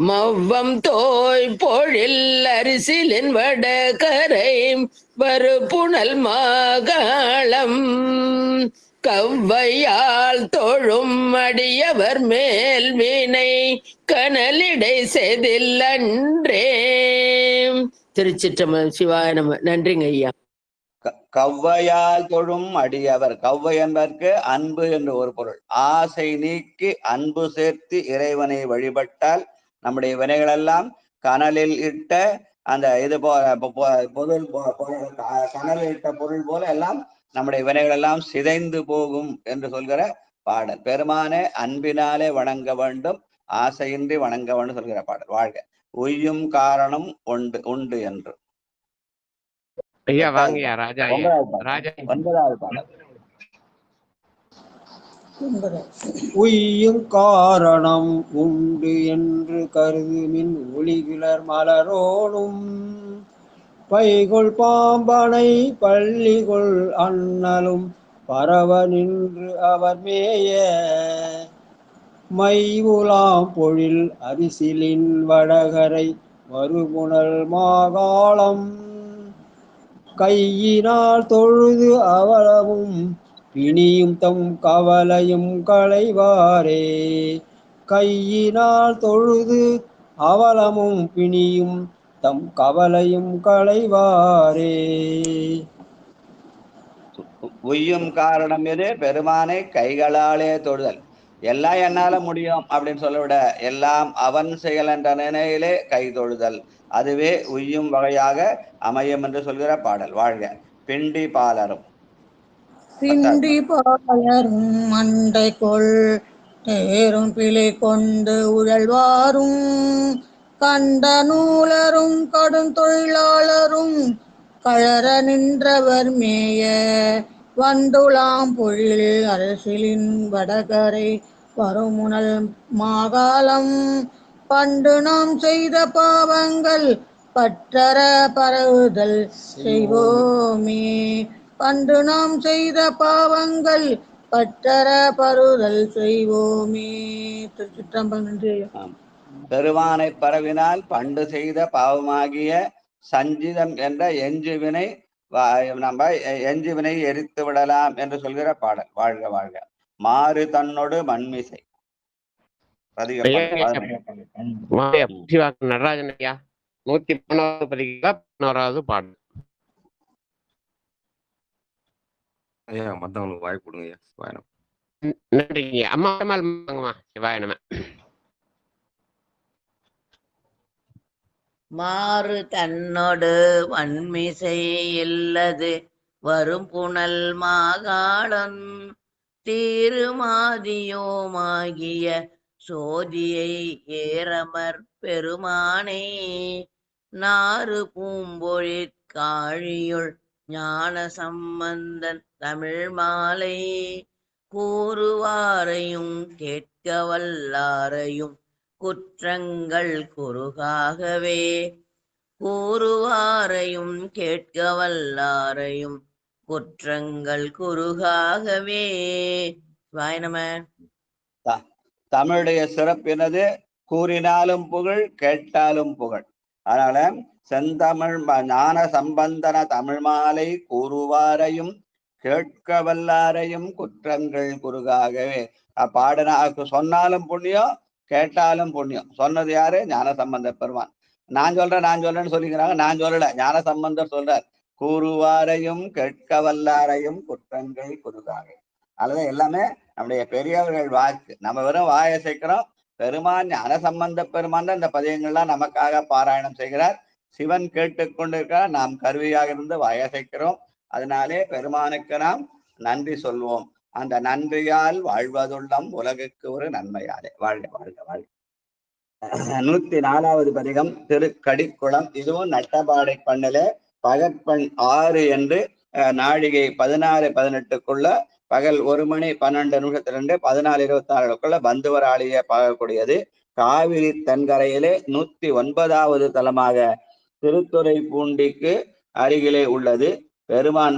S13: மவ்வம் தோய் பொழில் அரிசிலின் வடகரை வரு புனல் மாகாளம் கவ்வையால் தொழும் அடியவர் மேல் வினை கனலிடை செதில் அன்றே. திருச்சிற்றம்பலம். சிவாய நம. நன்றிங்க ஐயா.
S4: கவ்வையால் தொழும் அடியவர். கவ்வை என்பதற்கு அன்பு என்று ஒரு பொருள். ஆசை நீக்கி அன்பு சேர்த்து இறைவனை வழிபட்டால் நம்முடைய வினைகளெல்லாம் கனலில் இட்ட அந்த இது பொருள் கனலில் இட்ட பொருள் போல எல்லாம் நம்முடைய வினைகள் எல்லாம் சிதைந்து போகும் என்று சொல்கிற பாடல். பெருமானே அன்பினாலே வணங்க வேண்டும், ஆசையின்றி வணங்க வேண்டும் சொல்கிற பாடல். வாழ்க. உய்யும் காரணம் உண்டு என்று.
S1: ஐயா வாங்கய்யா ராஜா.
S4: 9வது பாடல்.
S2: உய்யும் காரணம் உண்டு என்று கருதுமின் ஒளிகிளர் மலரோடும் பைகொள் பாம்பனை பள்ளிகொள் அண்ணலும் பரவ நின்று அவர் மேய மைவுலாம் பொழில் அரிசிலின் வடகரை மறுபுணல் மாகாளம் கையினால் தொழுது அவலமும் பிணியும் தம் கவலையும் களைவாரே. கையினால் தொழுது அவலமும் பிணியும் தம் கவலையும் களைவாரே.
S4: உய்யும் காரணம் எது? பெருமானை கைகளாலே தொழுதல். எல்லாம் என்னால முடியும் அப்படின்னு சொல்லிவிட எல்லாம் அவன் செயல் என்ற நிலையிலே கை தொழுதல், அதுவே உய்யும் வகையாக அமையும் என்று சொல்கிற பாடல். வாழ்க. பிண்டி பாலரும்.
S3: பிண்டி பாலரும் மண்டை கொள் தேரும் பிழை கொண்டு உழல்வாரும் கண்ட நூலரும் கடும் தொழிலாளரும் கழற நின்றவர் மேய வண்டுலாம் பொழில் அரசிலின் வடகரை வருமுனல் மாகாளம் பண்டு நாம் செய்த பாவங்கள் பற்றற பரவுதல் செய்வோமே. பண்டு நாம் செய்த பாவங்கள் பற்றற பருதல் செய்வோமே. திருச்சிற்றம்பலம். நன்றி.
S4: பெருமானை பரவினால் பண்டு செய்த பாவமாகிய சஞ்சிதம் என்ற எஞ்சுவினை நம்ம எஞ்சுவினை எரித்து விடலாம் என்று சொல்கிற பாடல். வாழ்க வாழ்க. மாறு தன்னோடு மண்மிசை.
S1: நடராஜன் ஐயா 113வது பதிகத்துல 11வது பாடல்.
S14: ஐயா மத்தவங்களுக்கு வாய்ப்பு கொடுங்க ஐயா. சிவாயனம்.
S1: நன்றிங்க அம்மா. சிவாயனம.
S15: மாறு தன்னோடு வன்மிசை இல்லது வரும் புனல் மாகாளம் தீருமாதியோமாகிய சோதியை ஏறமர் பெருமானே நாறு பூம்பொழிற்காழியுள் ஞான சம்பந்தன் தமிழ் மாலை கூறுவாரையும் கேட்க வல்லாரையும் குற்றங்கள் குறுகாகவே கூறுவாரையும் கேட்க வல்லாரையும் குற்றங்கள் குறுகாகவே. வாய்நம.
S4: தமிழுடைய சிறப்பினது கூறினாலும் புகழ் கேட்டாலும் புகழ். அதனால செந்தமிழ் ஞான சம்பந்தன தமிழ் மாலை கூறுவாரையும் கேட்க வல்லாரையும் குற்றங்கள் குறுகாகவே. பாடினா சொன்னாலும் புண்ணியம் கேட்டாலும் புண்ணியம். சொன்னது யாரு? ஞான சம்பந்த பெருமான். நான் சொல்றேன்னு சொல்லிக்கிறாங்க. நான் சொல்லல, ஞான சம்பந்தர் சொல்றார். கூறுவாரையும் கேட்க வல்லாரையும் குற்றங்கள் குறுகாக. அதுதான் எல்லாமே நம்முடைய பெரியவர்கள் வாக்கு. நம்ம வெறும் வாயை சேர்க்கிறோம். பெருமான் ஞான சம்பந்த பெருமான் தான் இந்த பதியங்கள்லாம் நமக்காக பாராயணம் செய்கிறார். சிவன் கேட்டுக்கொண்டிருக்கிறார். நாம் கருவியாக இருந்து வாயை சேர்க்கிறோம். அதனாலே பெருமானுக்கு நாம் நன்றி சொல்வோம். அந்த நன்றியால் வாழ்வதுள்ளம் உலகுக்கு ஒரு நன்மையாலே. வாழ்க வாழ்க வாழ்க. 104வது பதிகம் திருக்கடிக்குளம். இதுவும் நட்டபாடை பண்ணல பகற்பண் 6 என்று நாழிகை 16-18க்குள்ள பகல் 1 மணி 12 நிமிஷத்திலிருந்து 14:24 பந்துவராளியை பார்க்கக்கூடியது. காவிரி தென்கரையிலே 109வது தலமாக திருத்துறைப்பூண்டிக்கு அருகிலே உள்ளது. பெருமான்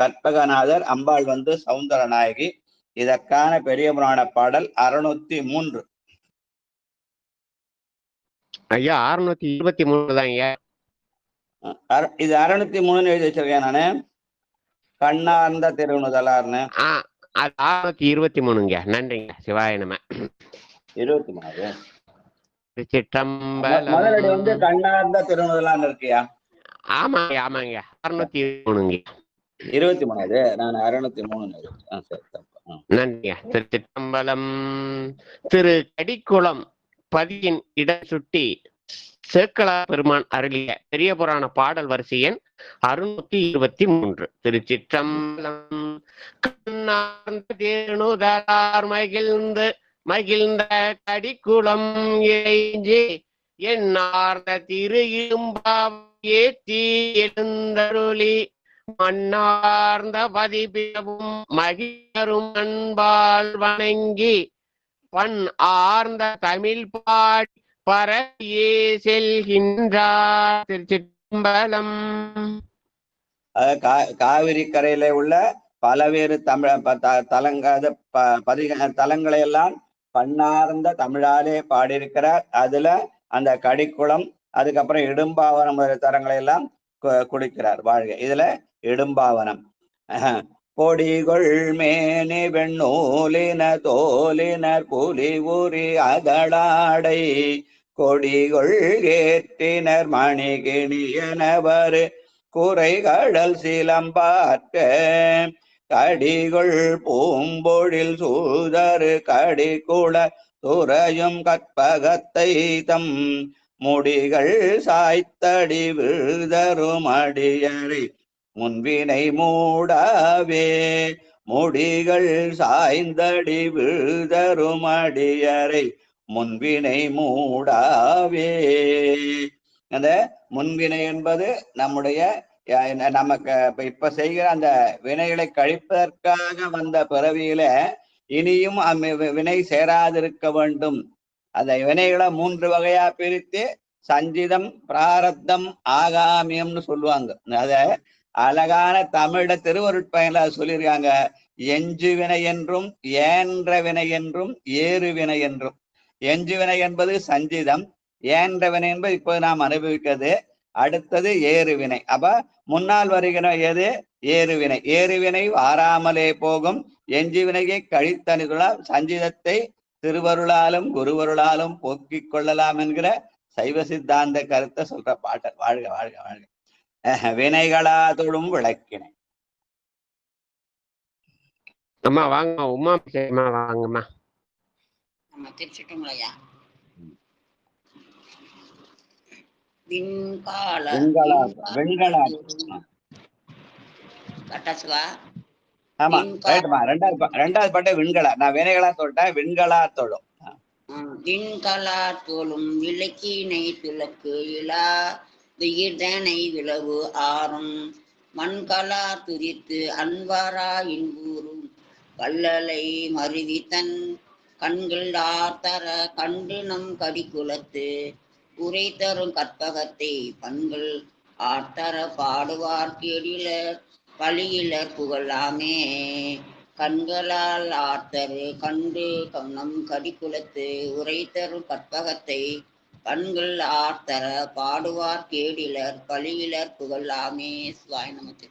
S4: கற்பகநாதர், அம்பாள் சௌந்தரநாயகி. இதற்கான பெரிய புராண பாடல் 603.
S1: ஐயா 623 தான் ஐயா.
S4: இது 603 எழுதி வச்சிருக்கேன் நானு. கண்ணார்ந்த திருநுதலார்னு.
S1: அது 623ங்க. நன்றிங்க. சிவாய நம.
S4: 23.
S1: சிற்றம்பலம்.
S4: முதலடி கண்ணார்ந்த திருநுதலார்னு இருக்கியா?
S1: ஆமாங்க ஆமாங்க. 623ங்க.
S4: 23. நான் 603.
S1: நன்றிங்க. திருச்சிற்றம்பலம். திரு கடிக்குளம் பதியின் இடம் சுட்டி சேக்கலா பெருமான் அருளிய பெரிய புராண பாடல் வரிசை எண் 623. திருச்சிற்றம்பலம். கண்ணார்ந்த தேனுதலார் மகிழ்ந்த கடிக்குளம் இறைஞ்சி எண்ணார்ந்த திரு இரும்பாவை ஏற்றி எழுந்தருளி மன்னார்ந்த பதிபிரவும் மகிழரும் அன்பால் வணங்கி பண் ஆர்ந்த தமிழ் பாடி பரவியே செல்கின்றார். திருச்சிற்றம்பலம்.
S4: காவிரி கரையில உள்ள பலவேறு தலங்களை எல்லாம் பன்னார்ந்த தமிழாலே பாடியிருக்கிறார். அதுல அந்த கடிக்குளம், அதுக்கப்புறம் இடும்பாவனம் தரங்களை எல்லாம் குடிக்கிறார். வாழ்க. இதுல இடும்பாவனம். பொடிகொள் மேனி வெண்ணூலின தோலினர் புலி உரி அகடாடை கொடிகொள் ஏற்றினர் மணிகிணியனவர் குறைகடல் சிலம்பாற்ற கடிகொள் பூம்பொழில் சூதரு கடிகுள துறையும் கற்பகத்தை தம் முடிகள் சாய்த்தடி விழுதரும் அடியரை முன்வினை மூடாவே முடிகள் சாய்ந்தடி விழுதரும் அடியரை முன்வினை மூடாவே. அந்த முன்வினை என்பது நம்முடைய நமக்கு இப்ப செய்கிற அந்த வினைகளை கழிப்பதற்காக வந்த பிறவியில இனியும் வினை சேராதிருக்க வேண்டும். அந்த வினைகளை 3 வகையா பிரித்து சஞ்சிதம், பிராரத்தம், ஆகாமியம்னு சொல்லுவாங்க. அத அழகான தமிழ திருவருட்பயன்ல சொல்லியிருக்காங்க. எஞ்சு வினை என்றும் ஏன்ற வினை என்றும் ஏறு வினை என்றும். எஞ்சு வினை என்பது சஞ்சிதம், ஏன்ற வினை என்பது இப்போது நாம் அனுபவிக்கிறது. அடுத்தது ஏறு வினை. அப்ப முன்னால் வருகிற எது? ஏறுவினை. ஏறுவினை வாராமலே போகும். எஞ்சி வினையை கழித்தனுகளால் சஞ்சிதத்தை திருவருளாலும் குருவருளாலும் போக்கிக் கொள்ளலாம் என்கிற சைவ சித்தாந்த கருத்தை சொல்ற பாட்டல். வாழ்க வாழ்க வாழ்க. வினைகளாதொடும் விளக்கினை.
S1: அம்மா வாங்க. உமா வாங்கம்மா.
S9: திருச்சிட்டுங்களையா.
S4: வெண்களாக
S9: கட்டாசுவா
S4: ஆமா ரைட்டுமா. ரெண்டாவது பாட்டு விண்கலா. நான் வினைகளா சொல்லிட்டேன், விண்கலா தொழும்.
S9: விண்கலா தோளும் விளக்கினை துலக்கு இலா வியிர்தனை விளவு ஆறும் மண்கலா துதித்து அன்பாரா இன்பூரும் வள்ளலை மருவி தன் கண்கள் ஆர்த்தர கண்டு நம் கடிக்குலத்து உரை தரும் கற்பகத்தை பண்கள் ஆர்த்தர பாடுவார் கேடிலர் பழியிலர் புகழாமே கண்களால் ஆர்த்தரு கண்டு நம் கடிக்குலத்து உரை தரும் கற்பகத்தை கண்கள் ஆர்த்தர பாடுவார் கேடிலர் பழியிலர் புகழாமே. சுவாய் நமக்கு.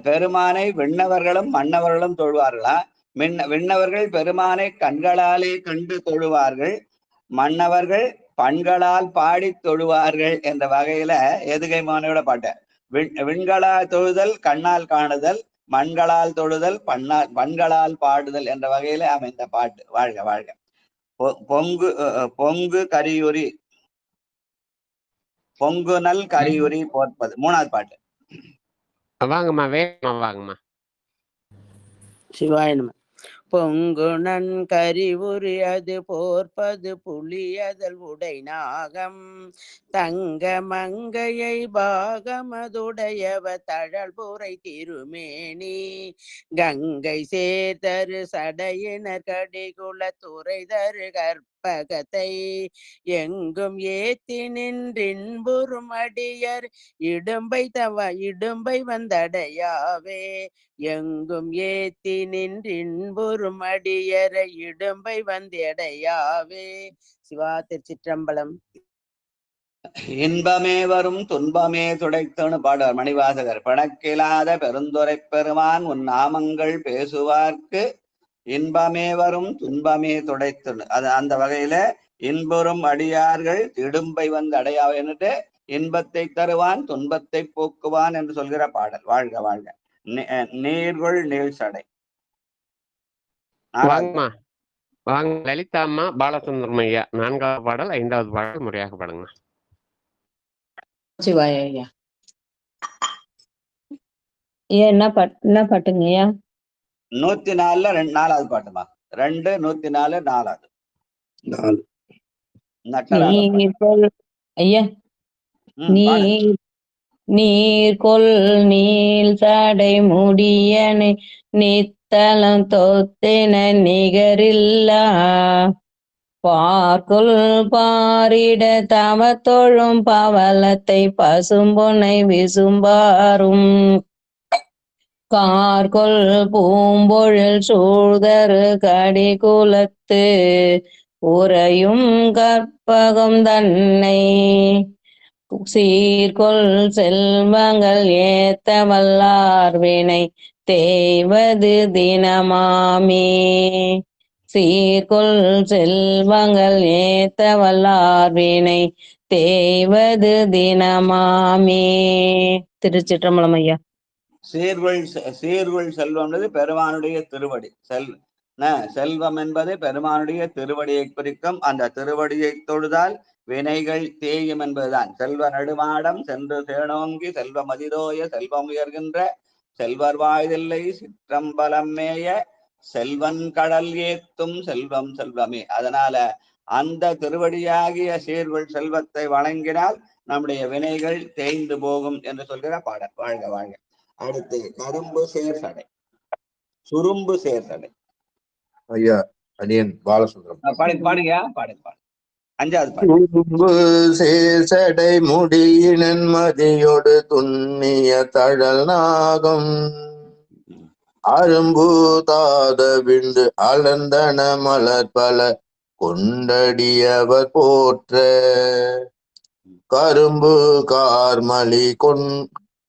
S4: பெருமானை விண்ணவர்களும் மன்னவர்களும் தொழுவார்களா? விண்ணவர்கள் பெருமானை கண்களாலே கண்டு தொழுவார்கள், மன்னவர்கள் பண்களால் பாடி தொழுவார்கள் என்ற வகையில எதுகை மானோட பாட்டு. விண்களா தொழுதல் கண்ணால் காணுதல், மண்களால் தொழுதல் பண்களால் பாடுதல் என்ற வகையில அமைந்த பாட்டு. வாழ்க வாழ்க. பொங்கு கரியுரி பொங்குனல் கரியுரி போற்பது. மூணாவது பாட்டு.
S1: வாங்கம்மா, வேகமா வாங்கம்மா.
S5: சிவாய நம. பொங்குணன் கரிவுரி அது போர்ப்பது புலியதல் உடை நாகம் தங்க மங்கையை பாகமதுடையவ தழல் புரை திருமேனி கங்கை சேர்தரு சடையினர் கடிகுல துறை தரு கற்பகத்தை எங்கும் ஏத்தி நின்றின்புறும் அடியர் இடும்பை வந்தடையாவே எங்கும் ஏத்தி நின்றின்புறும் அடியர இடும்பை வந்தடையாவே. சிவா திருச்சிற்றம்பலம்.
S4: இன்பமே வரும் துன்பமே துடைத்தனு பாடுவார் மணிவாசகர். பிணக்கிலாத பெருந்துரை பெருமான் உன் நாமங்கள் பேசுவார்க்கு இன்பமே வரும் துன்பமே துடைத்தனு. அது அந்த வகையில இன்புறும் அடியார்கள் இடும்பை வந்து அடையாவின்னுட்டு இன்பத்தை தருவான் துன்பத்தை போக்குவான் என்று சொல்கிற பாடல். வாழ்க வாழ்க. நீர்கொள் நீள் சடை.
S1: வாங்கம்மா வாங்க. லலிதா அம்மா, பாலசுந்தரம் ஐயா. 4வது பாடல் 5வது பாடல் முறையாக பாடுங்க.
S10: சிவாய ஐயா. என்ன பாட்டுங்க ஐயா?
S4: 104ல 4வது பாட்டுமா. 2 104 4வது.
S10: ஐயா நீர்கொள் நீள் சடை முடியனை நித்தலம் தொத்தின நிகரில்லா பார்க்குள் பாரிட தமத்தொழும் பவளத்தை பசும்பொன்னை விசும்பாரும் கார்கொள் பூம்பொழில் சூழ்தரு கடிகுலத்து உறையும் கற்பகம் தன்னை சீர்கொள் செல்வங்கள் ஏத்த வல்லார் வினை தேய்வது தினமாமே சீர்கொள் செல்வங்கள் ஏத்த வல்லார் வினை தேய்வது தினமாமே. திருச்சிற்றம்பலம் ஐயா.
S4: சீர்கொள் செல்வம்ன்றது பெருமானுடைய திருவடி. செல்வம் என்பது பெருமானுடைய திருவடியை குறிக்கும். அந்த திருவடியை தொழுதால் வினைகள் தேயும் என்பதுதான். செல்வ நடுமாடம் சென்று தேனோங்கி செல்வ மதிதோய செல்வம் உயர்கின்ற செல்வர் வாய்தில்லை சிற்றம்பலம் மேய செல்வன் கடல் ஏத்தும் செல்வம் செல்வமே. அதனால அந்த திருவடியாகிய சீர்கொள் செல்வத்தை வணங்கினால் நம்முடைய வினைகள் தேய்ந்து போகும் என்று சொல்கிற பாடல். வாழ்க வாழ்க. அடுத்து கரும்பு சேர்சடை சுரும்பு சேர்சடை.
S11: ஐயா அடியன் பாலசுந்தரம்
S4: பாடுங்க. 5வது
S11: பாட்டு. சேர்சடை முடியினன் மதியோடு துண்ணிய தழல் நாகம் அரும்பு தாத விண்டு அலந்தன மலர் பல கொண்டடியவர் போற்ற கரும்பு கார்மலி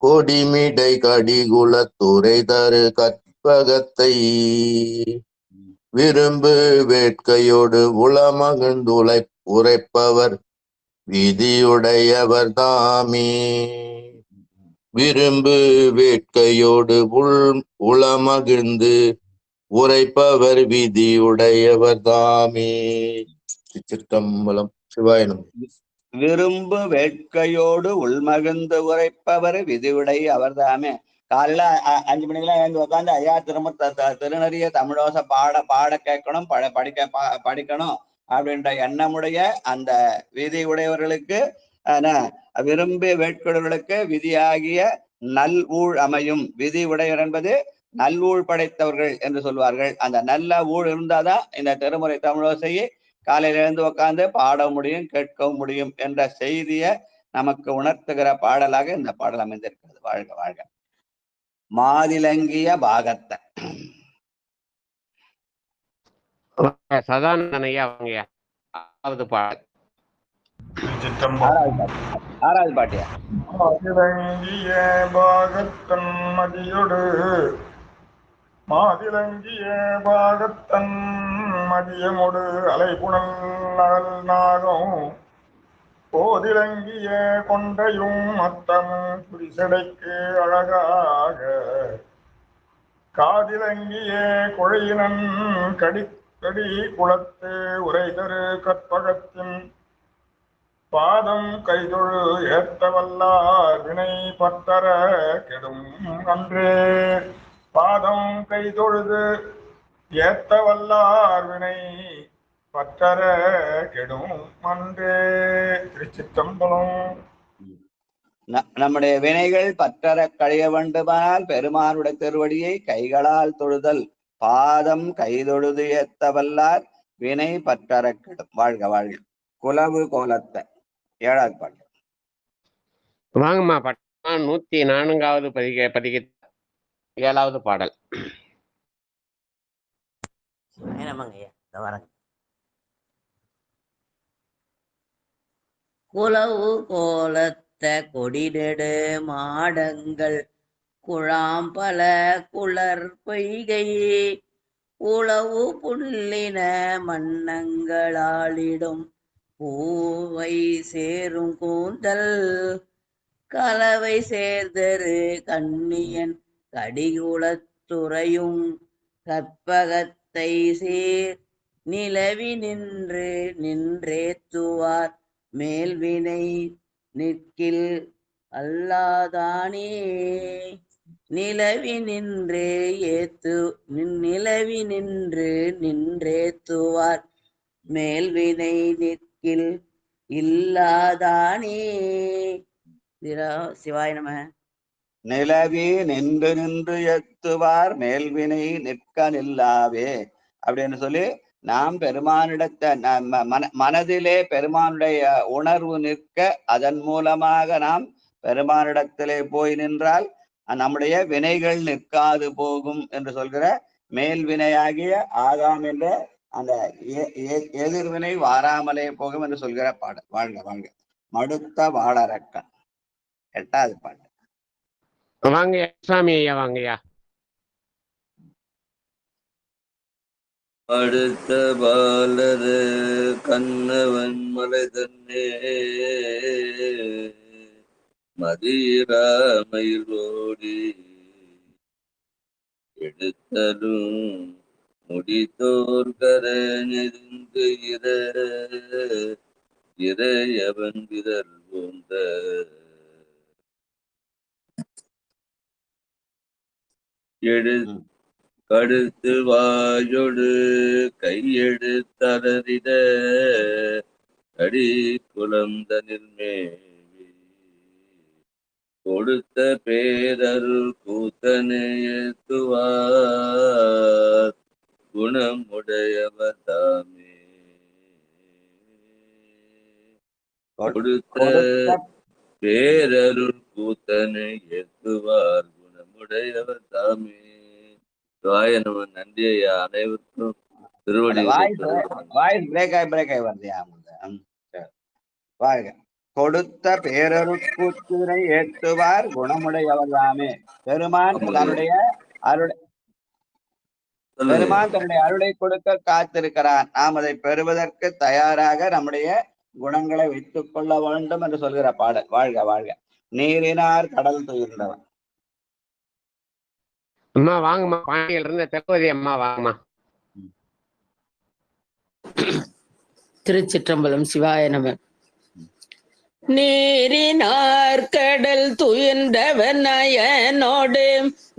S11: கொடிமிடை கடிகுல துறை தரு கற்பகத்தை விரும்பு வேட்கையோடு உளமகிழ்ந்துளை உரைப்பவர் விதியுடையவர் தாமே விரும்பு வேட்கையோடு உளமகிழ்ந்து உரைப்பவர் விதியுடையவர் தாமே. சிற்றம்பலம். சிவாயனம்.
S4: விரும்பு வேட்கையோடு உள்மகிழ்ந்து உரைப்பவர் விதியுடைய அவர்தாமே. காலையில 5 மணிக்கெல்லாம் எழுந்து உட்காந்து ஐயா திருநறிய தமிழோசை பாட கேட்கணும், படிக்கணும் அப்படின்ற எண்ணமுடைய அந்த விதி உடையவர்களுக்கு விரும்பிய வேட்கிறவர்களுக்கு விதியாகிய நல்ஊழ் அமையும். விதி உடையவர் என்பது நல்லூழ் படைத்தவர்கள் என்று சொல்வார்கள். அந்த நல்ல ஊழ் இருந்தாதான் இந்த திருமுறை தமிழோசையை காலையில இருந்து உட்காந்து பாட முடியும், கேட்கவும் முடியும் என்ற செய்தியை நமக்கு உணர்த்துகிற பாடலாக இந்த பாடல் அமைந்திருக்கிறது. வாழ்க வாழ்க. மாதிலங்கிய பாகத்தை
S1: சதானந்தன் ஐயா வாங்கய்யா. பாடல்
S4: ஆறாவது பாட்டியா?
S12: மாதிலங்கிய பாகத்தன் மதியொடு மாதிலங்கிய பாகத்தன் மதியமொடு அலைபுணல் நகல் நாகம் போதிலங்கிய கொண்டையும் மத்தமும் புரிசடைக்கு அழகாக காதிலங்கிய கொழையினன் கடி குளத்து உரைதரு கற்பகத்தின் பாதம் கைதொழு ஏத்தவல்லார் வினை பத்தர கெடும் அன்றே. பாதம் கைதொழுது ஏத்தவல்லார் வினை பற்றற கெடும் அன்றே. திருச்சிற்றம்பலம்.
S4: நம்முடைய வினைகள் பற்றற கழிய வேண்டுமானால் பெருமானுடைய திருவடியை கைகளால் தொழுதல். பாதம் கைதொழுது ஏத்தவல்லார் வினை பற்றற கெடும். வாழ்க வாழ்க. குலவு கோலத்தை 7வது பாட்டு
S1: வாங்கம்மா. 104வது பதிக 7வது பாடல்.
S15: குலவு கோலத்த கொடிநெடு மாடங்கள் குழாம்பல குளர் பொய்கையே உளவு புள்ளின மன்னங்களாளிடும் பூவை சேரும் கூந்தல் கலவை சேர்தரு கண்ணியன் கடிகுளத்துறையும் கற்பகத்தை சேர் நிலவி நின்றேத்துவார் மேல்வினை நிற்கில் அல்லாதானே. நிலவி நின்றேத்துவார் மேல்வினை நிற்கில் இல்லாதானே. சிவாய நம.
S4: நிலவி நின்று ஏத்துவார் மேல்வினை நிற்க நில்லாவே அப்படின்னு சொல்லி நாம் பெருமானிடத்தை மனதிலே பெருமானுடைய உணர்வு நிற்க அதன் மூலமாக நாம் பெருமானிடத்திலே போய் நின்றால் நம்முடைய வினைகள் நிற்காது போகும் என்று சொல்கிற மேல்வினையாகிய ஆகாம் என்ற அந்த எதிர்வினை வாராமலே போகும் என்று சொல்கிற பாடல். வாழ்க வாழ்க. மடுத்த வாழறக்கன் 8வது பாட்டு.
S1: வாங்கய்யா சாமி ஐயா வாங்கய்யா.
S11: அடுத்த பாலர கண்ணவன் மலை தன்னே மதிராமையிலோடி எடுத்தலும் முடித்தோர்கர நெறிந்து இறையவன் விரல் போந்த கடுத்து வாயொடு கையெடுத்தரிட அடி குலந்தனில் மேவி கொடுத்த பேரருள் கூத்தனையத்துவார் குணமுடையவர் தாமே. கொடுத்த பேரருள் கூத்தனை ஏத்துவார் குணமுடையவர் தாமே. நம. நன்றி ஐயா. அனைவருக்கும் திருவடி.
S4: வாய்ஸ் பிரேக் ஆகி வருதியா? வாழ்க. கொடுத்த பேரருட்கூத்தினை ஏற்றுவார் குணமுடையவர் தாமே. பெருமான் தன்னுடைய அருளை கொடுக்க காத்திருக்கிறான். நாம் அதை பெறுவதற்கு தயாராக நம்முடைய குணங்களை வைத்துக் கொள்ள வேண்டும் என்று சொல்கிற பாடல். வாழ்க வாழ்க. நீரினார் கடல் துயிர்ந்தவன்.
S1: அம்மா வாங்கம்மா. பாண்டியில இருந்து திரௌபதி அம்மா வாங்கம்மா.
S13: திருச்சிற்றம்பலம். சிவாய நம. நீரினார் கடல் துயின்றவன் நயனோடு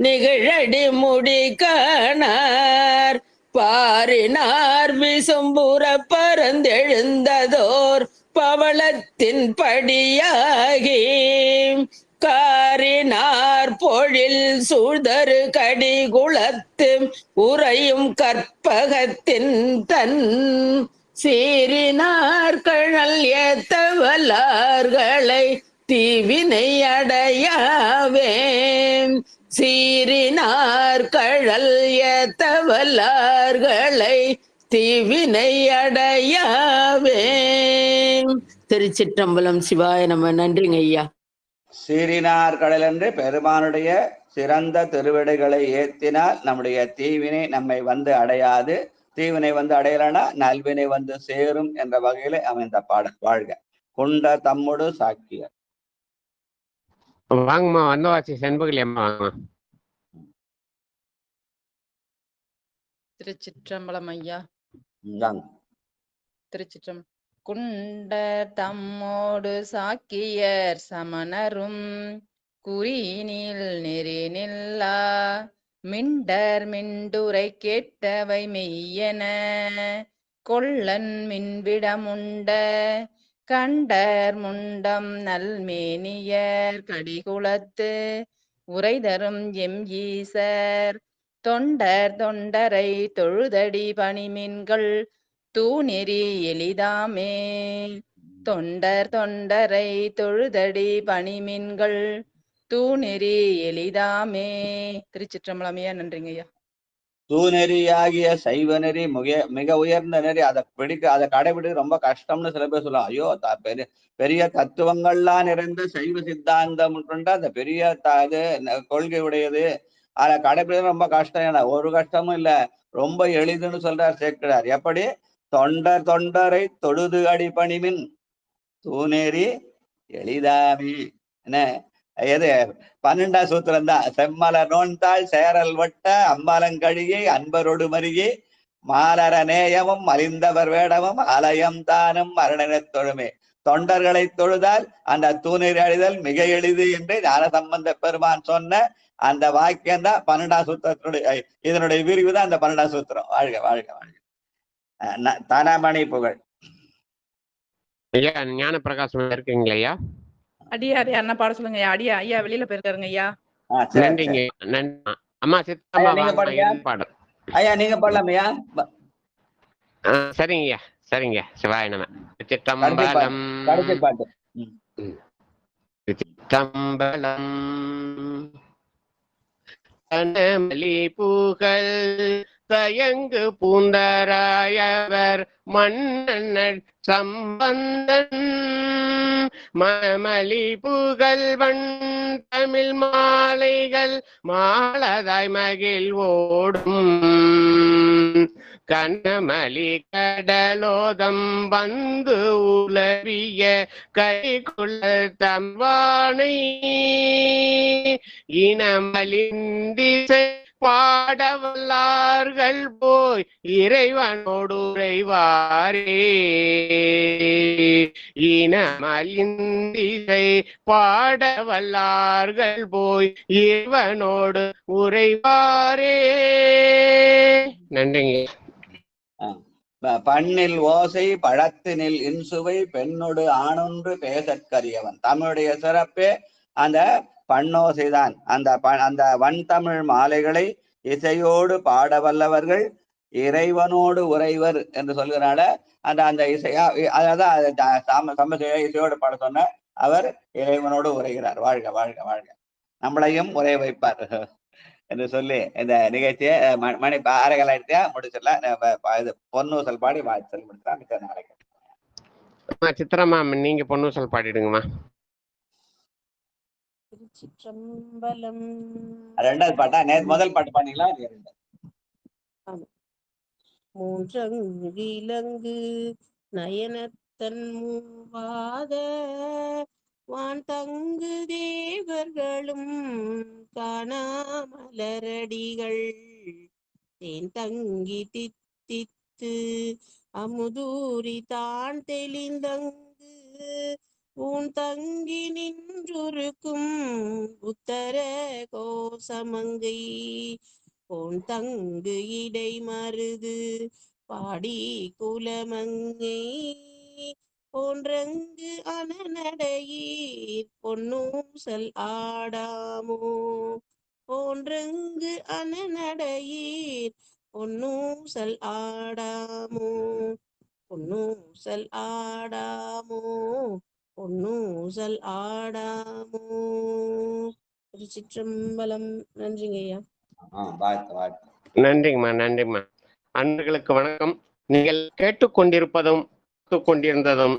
S13: நிகழடி முடி காணார் பாரினார் விசும்புற பரந்தெழுந்ததோர் பவளத்தின் படியாகி காரினார் பொழில் சூழ்தரு கடிகுளத்து உறையும் கற்பகத்தின் தன் சீரினார் கழல் ஏத்தவல்லார்களை தீவினை அடையாவே சீரினார் கழல் ஏத்தவல்லார்களை தீவினை அடையாவே. திருச்சிற்றம்பலம். சிவாய நம. நன்றிங்க ஐயா.
S4: சீரினார் கடல் என்று பெருமானுடைய சிறந்த திருவிடைகளை ஏத்தினால் நம்முடைய தீவினை நம்மை வந்து அடையாது. தீவினை வந்து அடையலனா நல்வினை வந்து சேரும் என்ற வகையில அமைந்த பாடல். வாழ்க. கொண்ட தம்முடு சாக்கியர்.
S1: வாங்கம்மா, வந்தவாசி செண்பகலி அம்மா வாங்கம்மா.
S7: திருச்சிற்றம்பலம் ஐயா.
S4: திருச்சிற்றம்.
S7: குண்ட தம்மோடு சாக்கியர் சமணரும் குறியினில் நெறி நில்லா மிண்டர் மிண்டுரை கேட்டவை மெய்யென கொள்ளன் மின்விடமுண்ட கண்டர் முண்டம் நல்மேனியர் கடிகுளத்து உரைதரும் எம் ஈசர் தொண்டர் தொண்டரை தொழுதடி பணிமின்கள் தூநெறி எளிதாமே தொண்டர் தொண்டரை தொழுதடி பணிமின்கள் தூநெறி எளிதாமே. திருச்சிற்றம்பலமையா. நன்றிங்க ஐயா.
S4: தூநெறியாகிய சைவ நெறி மிக உயர்ந்த நெறி. அதை கடைபிடிக்க ரொம்ப கஷ்டம்னு சில பேர் சொல்லுவாங்க. ஐயோ, பெரிய தத்துவங்கள்லாம் நிறைந்த சைவ சித்தாந்தம் கொண்ட அந்த பெரிய இது கொள்கை உடையது, அதை கடைபிடிக்க ரொம்ப கஷ்டம். என ஒரு கஷ்டமும் இல்லை, ரொம்ப எளிதுன்னு சொல்றார் சேர்க்கிறார். எப்படி? தொண்டர் தொண்டரை தொழுது அடிபணிமின் தூநெறி எளிதாமே. என்ன எது? 12ஆம் சூத்திரம் தான். செம்மலர் நோன்தாள் சேரல் வட்ட அம்பலங்கழியை அன்பரோடு மருகி மாலர நேயமும் மலிந்தவர் வேடமும் அலயம் தானும் மரணத் தொழுமே. தொண்டர்களை தொழுதால் அந்த தூநெறி அழிதல் மிக எளிது என்று ஞானசம்பந்த பெருமான் சொன்ன அந்த வாக்கியம் தான் 12ஆம் சூத்திரத்தினுடைய இதனுடைய விரிவு தான் அந்த 12ஆம் சூத்திரம். வாழ்க வாழ்க வாழ்க. தனமணி புகழ்.
S1: ஐயா, ஞான பிரகாசம் இருக்கீங்களா ஐயா?
S7: அடியார் யாருன்னா பாட சொல்லுங்க ஐயா. அடியா ஐயா வெளியில போயிருக்காருங்க ஐயா.
S1: நன்றிங்க. நன்றி அம்மா. சித்தம்மா பாடம்
S4: ஐயா நீங்க பாடலாமையா?
S1: சரிங்கய்யா, சரிங்க. சிவாய நம. சித்தம்பலம் சித்தம்பலம் தனமலி புகழ் தயங்கு பூந்தராயவர் மன்னன் சம்பந்தன் மமலி புகழ்வன் தமிழ் மாலைகள் மாலதாய் மகிழ் ஓடும் கண்ணமலி கடலோதம் வந்து உலவிய கைக்குள்ள தம்வானை இனமலிந்திசை பாடவல்லார்கள் போய் இறைவனோடு உரைவாரே இனமலிந்திசை பாடவல்லார்கள் போய் இறைவனோடு உரைவாரே. நன்றிங்க.
S4: பண்ணில் ஓசை பழத்தினில் இன்சுவை பெண்ணோடு ஆணொன்று பேசற்கரியவன். தமிழுடைய சிறப்பே அந்த பண்ணோசைதான். அந்த வன்தமிழ் மாலைகளை இசையோடு பாட வல்லவர்கள் இறைவனோடு உறைவர் என்று சொல்கிறால அந்த இசையா அதான் இசையோடு பாட சொன்ன அவர் இறைவனோடு உரைகிறார். வாழ்க வாழ்க வாழ்க. நம்மளையும் உரை வைப்பார் என்று சொல்லி இந்த நிகழ்ச்சியை மணி 6:30 முடிச்சிடலாம். இது பொன்னூசல் பாடி சொல்லி முடிச்சலாம். மிக்க நாளைக்கு.
S1: சித்திரமா நீங்க பொன்னூசல் பாடிடுங்கம்மா.
S6: திருச்சிற்றம்பலம்.
S4: ரெண்டாவது பாட்டா? முதல் பாட்டு பாத்தீங்களா?
S6: மூன்றங்கிலங்கு நயனத்தன் மூவாத வான் தங்கு தேவர்களும் காணாமலரடிகள் தேன் தங்கி தித்தித்து அமுதூரி தான் தெளிந்தங்கு ஊன் தங்கி நின்றுருக்கும் உத்தர கோசமங்கை போன் தங்கு இடை மருது பாடி குலமங்கை போன்றங்கு அனநடையீர் பொன்னூசல் ஆடாமோ போன்றங்கு அனநடையீர் பொன்னூசல் ஆடாமோ பொன்னூசல் ஆடாமோ பொன்னூசல் ஆடாமோ. திருச்சிற்றம்பலம். நன்றிங்க ஐயா.
S1: நன்றிங்கம்மா, நன்றிம்மா. அன்பர்களுக்கு வணக்கம். நீங்கள் கேட்டுக்கொண்டிருப்பதும் கொண்டிருந்ததும்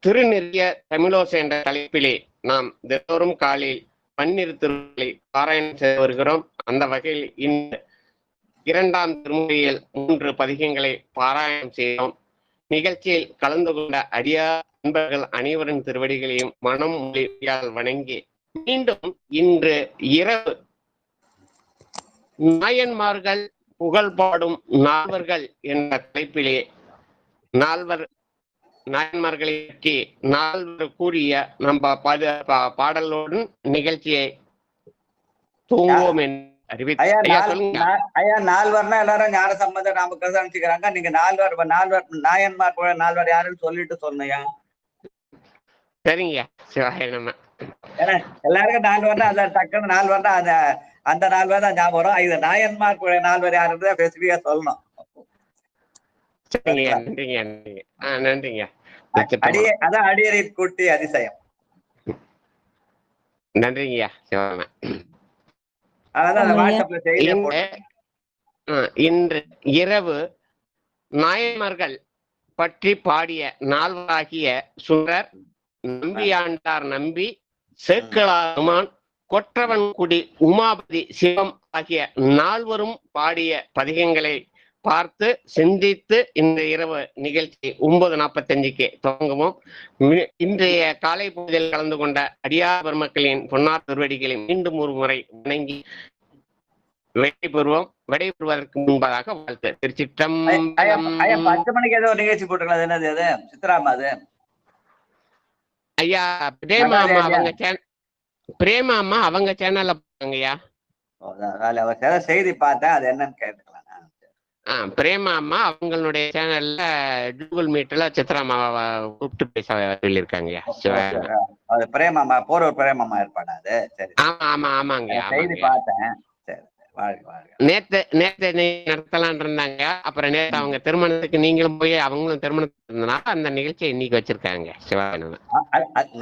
S1: திருநெறிய தமிழோசை என்ற தலைப்பிலே நாம் தினந்தோறும் காலையில் பன்னிரு திருமுறைகளை பாராயணம் செய்து வருகிறோம். அந்த வகையில் இந்த 2ஆம் திருமுறையில் 3 பதிகங்களை பாராயணம் செய்தோம். நிகழ்ச்சியில் கலந்து கொண்ட அடியார் நண்பர்கள் அனைவரின் திருவடிகளையும் மனம் மொழியால் வணங்கி மீண்டும் இன்று இரவு நாயன்மார்கள் புகழ் பாடும் நால்வர்கள் என்ற தலைப்பிலே நாயன்மார்களை பற்றி 4 கூறிய நம்ம பாடலுடன் நிகழ்ச்சியை தூங்குவோம் என்று அறிவித்து.
S4: ஐயா, 4 எல்லாரும் ஞான சம்பந்தம் நாமக்கல் நினைச்சுக்கிறாங்க. நீங்க 4 நாயன்மார் 4 யாருன்னு சொல்லிட்டு சொன்னையா?
S1: சரிங்க, சிவாய நம்ம
S4: எல்லாருக்கும் 4 அதுல டக்குன்னு 4 அந்த 4 தான் ஞாபகம் வரும். இது நாயன்மார் 4 யாருன்றத ஸ்பெசிபிக்கா சொல்லணும்.
S1: நன்றிங்க.
S4: அதான் அடியரை கூட்டி அதிசயம்.
S1: நன்றிங்கய்யா சிவாம. இன்று இரவு நாயன்மார்கள் பற்றி பாடிய 4 சுந்தரர், நம்பியாண்டார் நம்பி, சேக்கலாமான், கொற்றவன்குடி உமாபதி சிவம் ஆகிய 4 பாடிய பதிகங்களை பார்த்து சிந்தித்து இந்த இரவு நிகழ்ச்சி 9:45 துவங்குவோம். இன்றைய காலை பொழுதில் கலந்து கொண்ட அடியார் பெருமக்களின் பொன்னார் திருவடிகளை மீண்டும் ஒரு முறை வணங்கி விடைபெறுவதற்கு முன்பதாக வாழ்த்து. திருச்சிற்றம்பலம்.
S4: 10 மணிக்கு ஏதோ நிகழ்ச்சி போட்டுக்கலாம். என்னது அது? சித்ராமா அது?
S1: ஐயா பிரேமா அவங்க சேனல்ல போறாங்கய்யா.
S4: செய்தி பார்த்தேன், அது என்னன்னு கேட்டுக்கலாம்.
S1: பிரேமா அம்மா அவங்களுடைய சேனல்ல கூகுள் மீட்ல சித்ராமா கூப்பிட்டு பேச சொல்லியிருக்காங்கய்யா.
S4: பிரேமாமா போறவர் பிரேமாமா இருப்பாடா அது? சரி,
S1: ஆமாங்க.
S4: செய்தி பார்த்தேன்.
S1: நேத்து நடத்தலான் இருந்தாங்க. அப்புறம் நேத்து அவங்க திருமணத்துக்கு நீங்களும் போய் அவங்களும் திருமணத்துக்கு இருந்தனால அந்த நிகழ்ச்சியை இன்னைக்கு வச்சிருக்காங்க. சிவாயன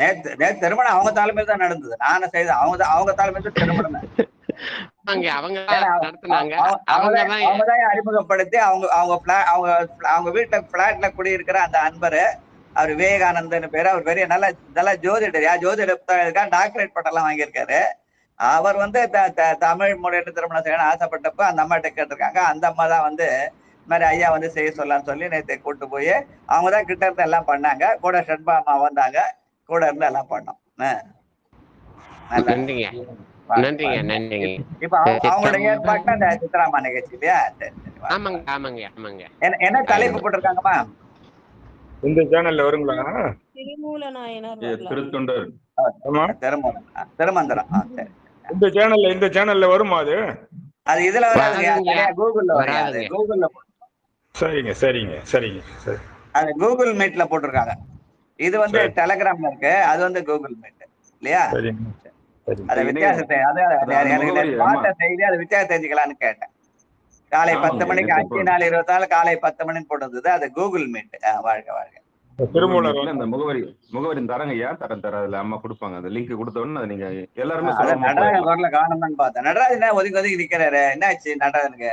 S4: நேத்து திருமணம் அவங்க தலைமையில் தான் நடந்தது. நானும் செய்த அவங்க தலைமையில் திருமணம் அவங்கதான் அறிமுகப்படுத்தி அவங்க வீட்டுல பிளாட்ல குடியிருக்கிற அந்த அன்பரு, அவர் விவேகானந்தன் பேரு. அவர் பெரிய நல்ல ஜோதிடர். ஜோதிட புத்தகம் டாக்டரேட் பட்டம் வாங்கியிருக்காரு. அவர் தமிழ் மொழியில திருமணம் செய்யணும்னு ஆசைப்பட்டப்ப அந்த அம்மாட்ட கேட்டிருக்காங்க. அந்த அம்மா தான் இந்த மாதிரி ஐயா செய்ய சொல்லலாம்னு சொல்லி நேற்று கூட்டு போய் அவங்க தான் கிட்ட இருந்து எல்லாம் பண்ணாங்க. கூட ஷண்பா அம்மா வந்தாங்க, கூட இருந்து எல்லாம் பண்ணோம். இப்ப அவங்களுடைய ஏற்பாட்டு அந்த சித்ராமா நிகழ்ச்சி இல்லையா? என்ன தலைப்பு போட்டிருக்காங்கம்மா?
S12: இந்த சேனல்ல வருங்களா?
S6: திருமூல நாயனார்
S12: திருத்தொண்டர்
S4: திருமந்திரம்.
S12: இந்த சேனல்ல வருமா?
S4: அது இதுல வராதுங்க, கூகுள்ல வராது. கூகுள்ல
S12: சரிங்க.
S4: அது கூகுள் மீட்ல போட்டிருக்காங்க. இது டெலிகிராம்ல இருக்கு, அது கூகுள் மீட் இல்லையா? அது வித்தியாசத்தை பார்த்த செய்தி அது வித்தியாசம் தெரிஞ்சுக்கலான்னு கேட்டேன். காலை 10 மணிக்கு 5/4/24 காலை 10 மணின்னு போட்டிருந்தது. அது கூகுள் மீட். வாழ்க வாழ்க.
S14: இந்த முகவரி தரங்க ஐயா, தர அம்மா கொடுப்பாங்க. அந்த லிங்க் கொடுத்த உடனே நீங்க எல்லாருமே
S4: நடராஜன் குரல காணணும்னு பார்த்தேன். நடராஜன் ஒதுக்கி நிக்கிறாரு. என்னாச்சு நடராஜனுக்கு?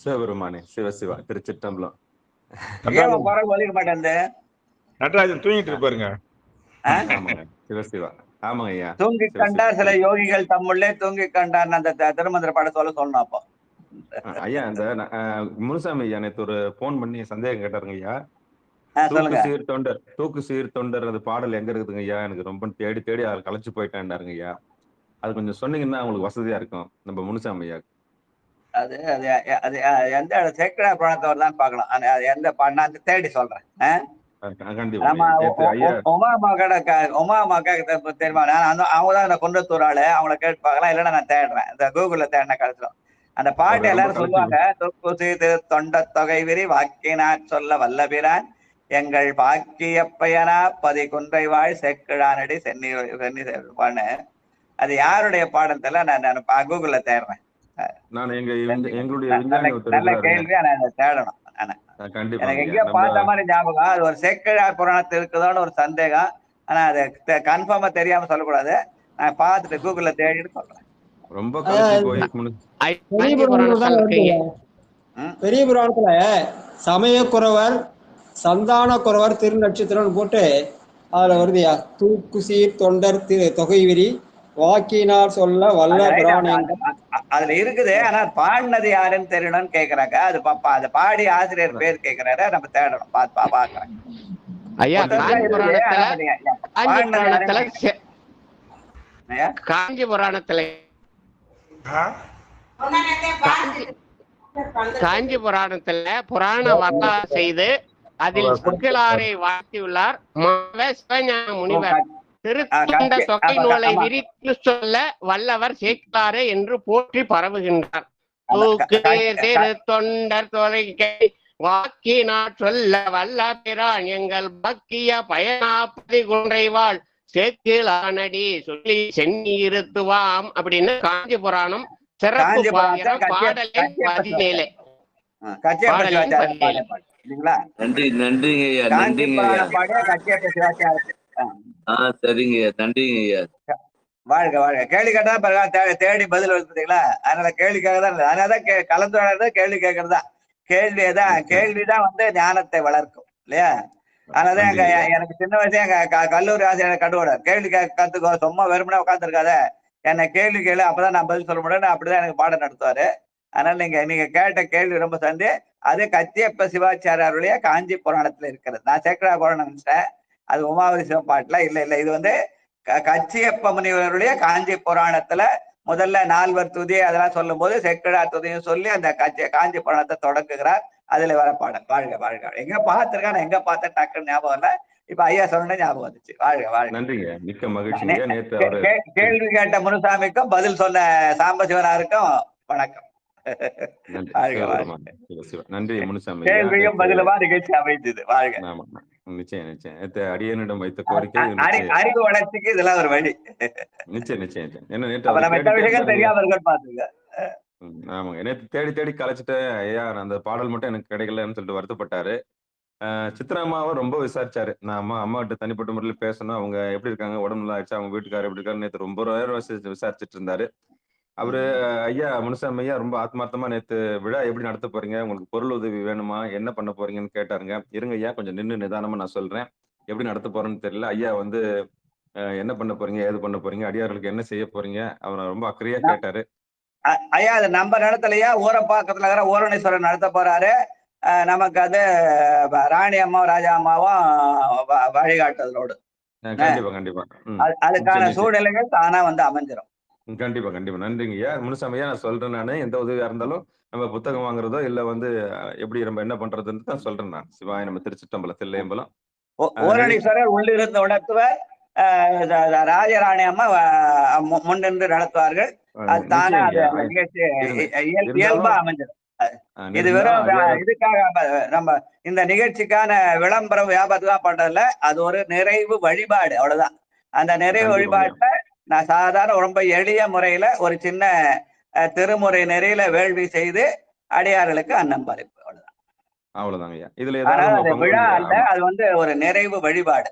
S14: சிவபெருமானே, சிவசிவா, திருச்சிற்றம்பலம்.
S4: குரல் ஒதுக்க மாட்டேன்.
S12: நடராஜன் தூங்கிட்டு இருப்பாருங்க.
S14: சிவசிவா. ஆமாங்க ஐயா.
S4: தூங்கி கண்டார் சில யோகிகள் தம்முள்ளே தூங்கி கண்டார். அந்த திருமந்திர பாட சொல்லணும். அப்போ
S14: ஐயா இந்த முனுசாமி ஐயா நேற்று ஒரு போன் பண்ணி சந்தேகம் கேட்டாருங்க ஐயா. தூக்கு சீர் தொண்டர் அந்த பாடல் எங்க இருக்குதுங்க ஐயா? எனக்கு ரொம்ப தேடி அதை கலைச்சு போயிட்டாண்டாருங்க ஐயா. அது கொஞ்சம் சொன்னீங்கன்னா அவங்களுக்கு வசதியா இருக்கும் நம்ம முனுசாமி ஐயா.
S4: அது அது அது எந்த சேக்கடா புராணத்தவர் தான் பார்க்கணும். எந்த பாடினா தேடி சொல்றேன்.
S14: கண்டிப்பா
S4: நம்ம
S14: நேத்து ஐயா
S4: உமா அம்மாக்கா தெரியுமா? அவங்க தான் அந்த குன்றத்தூர் ஆளு. அவங்கள கேட்டு பார்க்கலாம். இல்லைன்னா நான் தேடுறேன், இந்த கூகுள்ல தேடின காலத்துல அந்த பாட்டு
S14: அவர் ரொம்ப
S4: எல்லாரும் சொல்லுவாங்க. தொக்கு செய்து தொண்ட தொகை விரி வாக்கினான் சொல்ல வல்லபிரான் எங்கள் பாக்கிய பயனா பதி குன்றை வாழ் செக்கிழானடி சென்னி சென்னி. அது யாருடைய பாடம் தெரியல. நான் கூகுள்ல தேடுறேன்.
S14: நான் எங்களுடைய
S4: நல்ல
S14: விஞ்ஞானி ஒருத்தர்
S4: நல்ல
S14: இருக்கிறாருங்க.
S4: கேள்வியா நான் இதை தேடணும்.
S14: கண்டிப்பா
S4: எனக்கு எங்கேயோ பார்த்த மாதிரி ஞாபகம். அது ஒரு சேக்கிழார் புராணத்தில் இருக்குதோன்னு ஒரு சந்தேகம். ஆனா அது கன்ஃபார்மா தெரியாம சொல்லக்கூடாது. நான் பார்த்துட்டு கூகுள்ல தேடிட்டு சொல்றேன்.
S14: ரொம்ப கலக்கி போய்
S2: பெரிய புராணத்துல தான் வருதுங்க. பெரிய புராணத்துல சமயக்குறவர் சந்தானக்குறவர் திருநட்சத்திரம்னு போட்டு அதுல வருதுயா. தூக்கு சீர் தொண்டர் தொகை விரி வாக்கினார் சொல்ல வல்ல பிராணி.
S4: அதுல இருக்குது. ஆனா பாடினது யாருன்னு தெரியணும்னு கேக்குறாங்க. அது பாப்பா அது பாடி ஆசிரியர் பேர் கேக்குறாரு. நம்ம தேடணும். பாக்குறேன்.
S1: ஐயா காஞ்சி புராணத்துல காஞ்சி புராணத்துல புராண வரலாறு செய்து அதில் செக்கிழாரை வாழ்த்தியுள்ளார் சிவஞான முனிவர். திருத்தொண்ட தொகை நூலை விரித்து சொல்ல வல்லவர் சேக்கிழாரே என்று போற்றி பரவுகின்றார். தொண்டர் தொலைக்கை வாக்கினார் சொல்ல வல்ல பிரான் எங்கள் பக்கிய பயனாப்பதி குன்றைவாள் சேக்கிழானடி சொல்லி சென்னி இருத்துவாம் அப்படின்னு காஞ்சி புராணம் சிறப்பு பாடலின் 17.
S11: நன்றி நன்றிங்க ஐயா, நன்றிங்க ஐயா. சரிங்க ஐயா, நன்றிங்க ஐயா.
S4: வாழ்க வாழ்க. கேள்வி கேட்டா தேடி பதில் வருதுங்களா? அதனால கேள்விக்காக தான். அதனாலதான் கலந்துரையாடுறது கேள்வி கேட்கறதா. கேள்விதான் வந்து ஞானத்தை வளர்க்கும் இல்லையா? அதனாலதான் எனக்கு சின்ன வயசுல எங்க கல்லூரி ஆசிரியர் கண்டுவிட கேள்வி கத்துக்கோ, சும்மா வெறுமனே உட்காந்துருக்காத, என்னை கேள்வி கேளு, அப்பதான் நான் பதில் சொல்ல முடியும். அப்படிதான் எனக்கு பாடம் நடத்துவாரு. அதனால நீங்க கேட்ட கேள்வி ரொம்ப சந்தி. அது கச்சியப்ப சிவாச்சாரியாருடைய காஞ்சி புராணத்துல இருக்கிறது. நான் சேக்கிழார் புராணம் நினைச்சேன். அது உமாவதி சிவப்பாட்டுல இல்ல. இது வந்து கச்சியப்ப முனிவருடைய காஞ்சி புராணத்துல முதல்ல 4 துதி அதெல்லாம் சொல்லும் போது செக்கிழார் துதியும் சொல்லி அந்த காஞ்சி புராணத்தை தொடங்குகிறார். அதுல வர பாடல். வாழ்க வாழ்க. எங்க பார்த்திருக்கா, நான் எங்க பார்த்தேன் டக்குன்னு ஞாபகம் இல்ல. இப்ப ஐயா சொன்ன ஞாபகம் வந்துச்சு. வாழ்க வாழ்க.
S14: நன்றிங்க, மிக்க மகிழ்ச்சி.
S4: கேள்வி கேட்ட முனுசாமிக்கும் பதில் சொன்ன சாம்பசிவனாருக்கும் வணக்கம்.
S14: நன்றி முனுசாமி.
S4: கேள்வியும் பதிலுமா நிகழ்ச்சி அமைந்தது. வாழ்க.
S14: நிச்சயம் அடியனிடம் வைத்த கோரிக்கை
S4: அறிவு வளர்ச்சிக்கு இதெல்லாம் ஒரு வழி.
S14: நிச்சயம் என்ன நேற்று
S4: தெரியாம பாத்துங்க.
S14: ஆமாங்க, நேற்று தேடி கலைச்சிட்டேன் ஐயா. அந்த பாடல் மட்டும் எனக்கு கிடைக்கலன்னு சொல்லிட்டு வருத்தப்பட்டாரு. சித்ரா அம்மாவை ரொம்ப விசாரிச்சாரு. நான் அம்மா கிட்ட தனிப்பட்ட முறையில் பேசணும், அவங்க எப்படி இருக்காங்க, உடம்பு நல்லா ஆயிடுச்சு, அவங்க வீட்டுக்காரர் எப்படி இருக்காரு, நேற்று ரொம்ப விசாரிச்சுட்டு இருந்தாரு அவரு. ஐயா முனுசாமி ஐயா ரொம்ப ஆத்மார்த்தமா நேற்று விழா எப்படி நடத்த போறீங்க, உங்களுக்கு பொருள் உதவி வேணுமா, என்ன பண்ண போறீங்கன்னு கேட்டாருங்க. இருங்க ஐயா, கொஞ்சம் நின்று நிதானமா நான் சொல்றேன், எப்படி நடத்த போறேன்னு தெரியல. ஐயா வந்து என்ன பண்ண போறீங்க, ஏது பண்ண போறீங்க, அடியார்களுக்கு என்ன செய்ய போறீங்க, அவரை ரொம்ப அக்கறையா கேட்டாரு.
S4: ஐயா அது நம்ம நடத்தலையா, ஊரப்பாக்கத்துல இருக்கிற ஊரணீஸ்வரர் நடத்த போறாரு. நமக்கு அது ராணி அம்மா ராஜா அம்மாவும் வழிகாட்டுதலோடு.
S14: கண்டிப்பா
S4: அதுக்கான சூழ்நிலைகள் தானா வந்து அமைஞ்சிடும்.
S14: கண்டிப்பா நன்றிங்க ஐயா. முனுசாமி நான் சொல்றேன், நானு எந்த உதவியா இருந்தாலும் நம்ம புத்தகம் வாங்குறதோ இல்ல வந்து எப்படி நம்ம என்ன பண்றதுன்னு தான் சொல்றேன் நான். சிவாய நம்ம திருச்சிட்டம்பலம் தில்லையம்பலம்
S4: ஊரணீஸ்வரர் உள்ளிருந்து உணர்த்துவர், ராஜராணி அம்மா முன்னின்று நடத்துவார்கள். அது தானே நிகழ்ச்சி இயல்பா அமைஞ்சிடும். இது வெறும் இதுக்காக நம்ம இந்த நிகழ்ச்சிக்கான விளம்பரம் வியாபாரத்துக்கு தான் பண்றதில்ல. அது ஒரு நிறைவு வழிபாடு, அவ்வளவுதான். அந்த நிறைவு வழிபாட்டை நான் சாதாரண ரொம்ப எளிய முறையில ஒரு சின்ன திருமுறை நெறியில வேள்வி செய்து அடியார்களுக்கு அன்னம்பளிப்பு,
S14: அவ்வளவுதாங்க.
S4: அது விழா அல்ல, அது வந்து ஒரு நிறைவு வழிபாடு.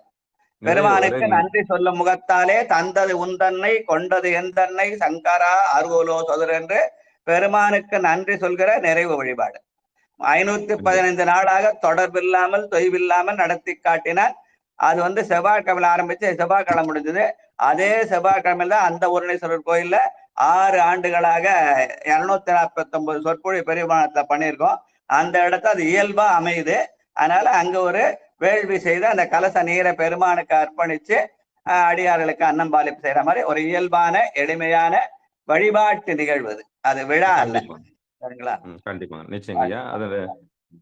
S4: பெருமானுக்கு நன்றி சொல்லும் முகத்தாலே தந்தது உந்தன்னை கொண்டது எந்தன்னை சங்கரா அருகோலோ சொதர் என்று பெருமானுக்கு நன்றி சொல்கிற நிறைவு வழிபாடு. 515 நாளாக தொடர்பில்லாமல் தொய்வில்லாமல் நடத்தி காட்டினார். அது வந்து செவ்வாய்க்கிழமை ஆரம்பிச்சு செவ்வாய்க்கிழமை முடிஞ்சது. அதே செவ்வாய்க்கிழமையில தான் அந்த ஊரணீஸ்வரர் கோயில்ல 6 ஆண்டுகளாக 249 சொற்பொழி பெரியமானத்துல பண்ணியிருக்கோம். அந்த இடத்த அது இயல்பா அமையுது. அதனால அங்க ஒரு வேள்வி செய்து அந்த கலச நீரை பெருமானுக்கு அர்ப்பணிச்சு அடியார்களுக்கு அன்னம்பாலிப்பு செய்யற மாதிரி ஒரு இயல்பான எளிமையான வழிபாட்டு நிகழ்வு அது விழா அல்ல. சரிங்களா?
S14: கண்டிப்பா நிச்சயங்க ஐயா. அதுல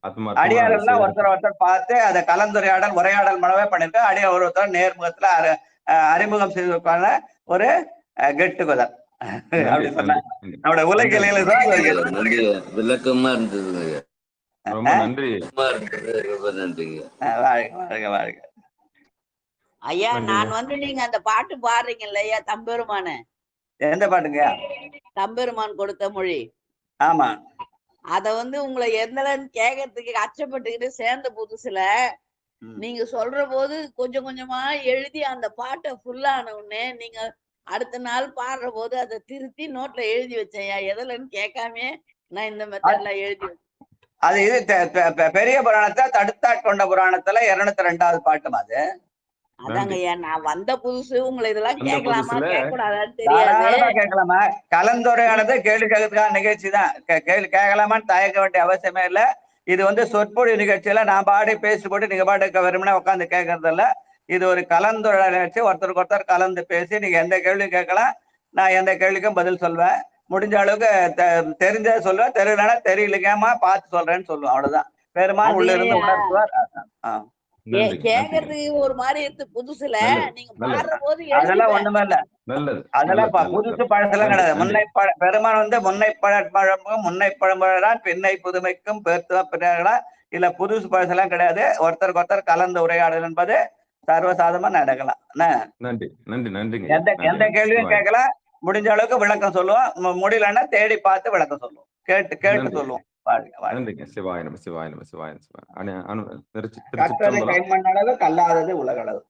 S14: ஆத்மார்த்தமா
S4: அடியாரெல்லாம்
S14: செய்யறது.
S4: ஒருத்தர் பார்த்து அதை கலந்துரையாடல் உரையாடல் மனவே பண்ணிட்டு அடியார் ஒருத்தர் நேர்முகத்துல அறிமுகம் செய்வதற்கான ஒரு கெட் டுகெதர் அப்படி சொன்னா நம்மளோட உலகில
S11: விளக்கமா இருந்தது.
S14: ரொம்ப நன்றி.
S11: ரொம்ப நன்றிங்க.
S4: வாழ்க வாழ்க.
S15: ஐயா நான் நீங்க அந்த பாட்டு பாடுறீங்க இல்லையா தம்பெருமான?
S4: எந்த பாட்டுங்க?
S15: தம்பெருமான் கொடுத்த மொழி.
S4: ஆமா.
S15: அத உங்களை எந்தலன்னு கேட்கறதுக்கு அச்சப்பட்டுக்கிட்டு சேர்ந்த புதுசுல நீங்க சொல்ற போது கொஞ்சம் கொஞ்சமா எழுதி அந்த பாட்டை ஃபுல்லான உடனே நீங்க அடுத்த நாள் பாடுற போது அதை திருத்தி நோட்ல எழுதி வச்சேன். எதுலன்னு கேட்காம நான் இந்த மெத்தட்ல எழுதி வச்சேன்.
S4: அது இது பெரிய புராணத்தை தடுத்தாட்கொண்ட புராணத்துல 202வது பாட்டும் அது.
S15: அதாங்கய்யா நான் வந்த புதுசு உங்களை இதெல்லாம் கேட்கலாமா கேட்கக்கூடாதான்னு தெரியாது.
S4: கேட்கலாமா? கலந்துரையானது கேள்வி கேட்கறதுக்கான நிகழ்ச்சி தான். கேள்வி கேட்கலாமான்னு தயக்க வேண்டிய அவசியமே இல்லை. இது சொற்பொழி நிகழ்ச்சியில நான் பாடி பேசி போட்டு நீங்க பாட்டு வெறுமனே உட்காந்து கேட்கறது இல்ல. இது ஒரு கலந்துரையாடல் நிகழ்ச்சி. ஒருத்தருக்கு ஒருத்தர் கலந்து பேசி நீங்க எந்த கேள்வியும் கேட்கலாம். நான் எந்த கேள்விக்கும் பதில் சொல்வேன். முடிஞ்ச அளவுக்கு தெரிஞ்சதை சொல்லுவேன். தெரியலன்னா தெரியலைங்கம்மா பார்த்து சொல்றேன்னு சொல்லுவேன். அவ்வளவுதான். பெருமாள் உள்ள இருந்து உணர்த்துவார்.
S15: கேக்குறதுக்கு ஒரு மாதிரி இருக்கு புதுசுல. நீங்க பாடுற போது
S4: அதெல்லாம் ஒண்ணுமே இல்ல. அதெல்லாம் புதுசு பழசெல்லாம் கிடையாது. முன்னை பெருமான் முன்னை பழம்பழமும் முன்னை பழம்பழம் பெண்ணை புதுமைக்கும் பெருத்துவா இல்ல புதுசு பழசெல்லாம் கிடையாது. ஒருத்தருக்கு ஒருத்தர் கலந்து உரையாடல் என்பது சர்வசாதமா நடக்கலாம்.
S14: நன்றி நன்றி நன்றிங்க.
S4: எந்த கேள்வியும் கேட்கலாம். முடிஞ்ச அளவுக்கு விளக்கம் சொல்லுவோம். முடியலன்னா தேடி பார்த்து விளக்கம் சொல்லுவோம். கேட்டு சொல்லுவோம்.
S14: நன்றிங்க. சிவாய நம சிவாய நம சிவாய
S4: கல்லாதது உலகளவு.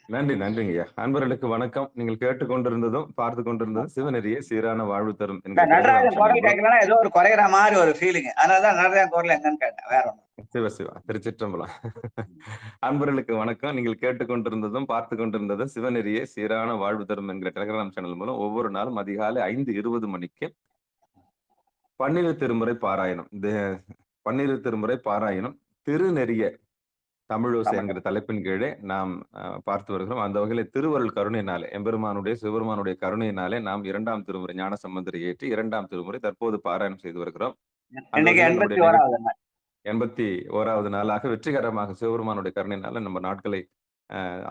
S14: நன்றி நன்றிங்கய்யா. அன்பர்களுக்கு வணக்கம். நீங்கள் கேட்டுக்கொண்டிருந்ததும் பார்த்து கொண்டிருந்ததும் சிவநெறியே சீரான வாழ்வு தரும்.
S4: நடராஜன் குரல் கேட்கலாம் ஏதோ ஒரு குறைகிற மாதிரி ஒரு ஃபீலிங். அதனாலதான் நடராஜன் குரல் எங்கன்னு கேட்டேன். வேற ஒண்ணு.
S14: சிவசிவா திருச்சிற்றம்பலம். அன்பர்களுக்கு வணக்கம். நீங்கள் கேட்டுக்கொண்டிருந்ததும் பார்த்து கொண்டிருந்ததும் சிவநெறியே சீரான வாழ்வு தரும் என்கிற டெலிகிராம் சேனல் மூலம் ஒவ்வொரு நாளும் அதிகாலை 5:20 மணிக்கு பன்னிரு திருமுறை பாராயணம். பன்னிரு திருமுறை பாராயணம் திருநெறிய தமிழோசை என்கிற தலைப்பின் கீழே நாம் பார்த்து வருகிறோம். அந்த வகையில திருவருள் கருணையினாலே எம்பெருமானுடைய சிவபெருமானுடைய கருணையினாலே நாம் 2ஆம் திருமுறை ஞான சம்பந்தரை ஏற்றி 2ஆம் திருமுறை தற்போது பாராயணம் செய்து வருகிறோம். 81வது நாளாக வெற்றிகரமாக சிவபெருமானுடைய கருணையினால நம்ம நாட்களை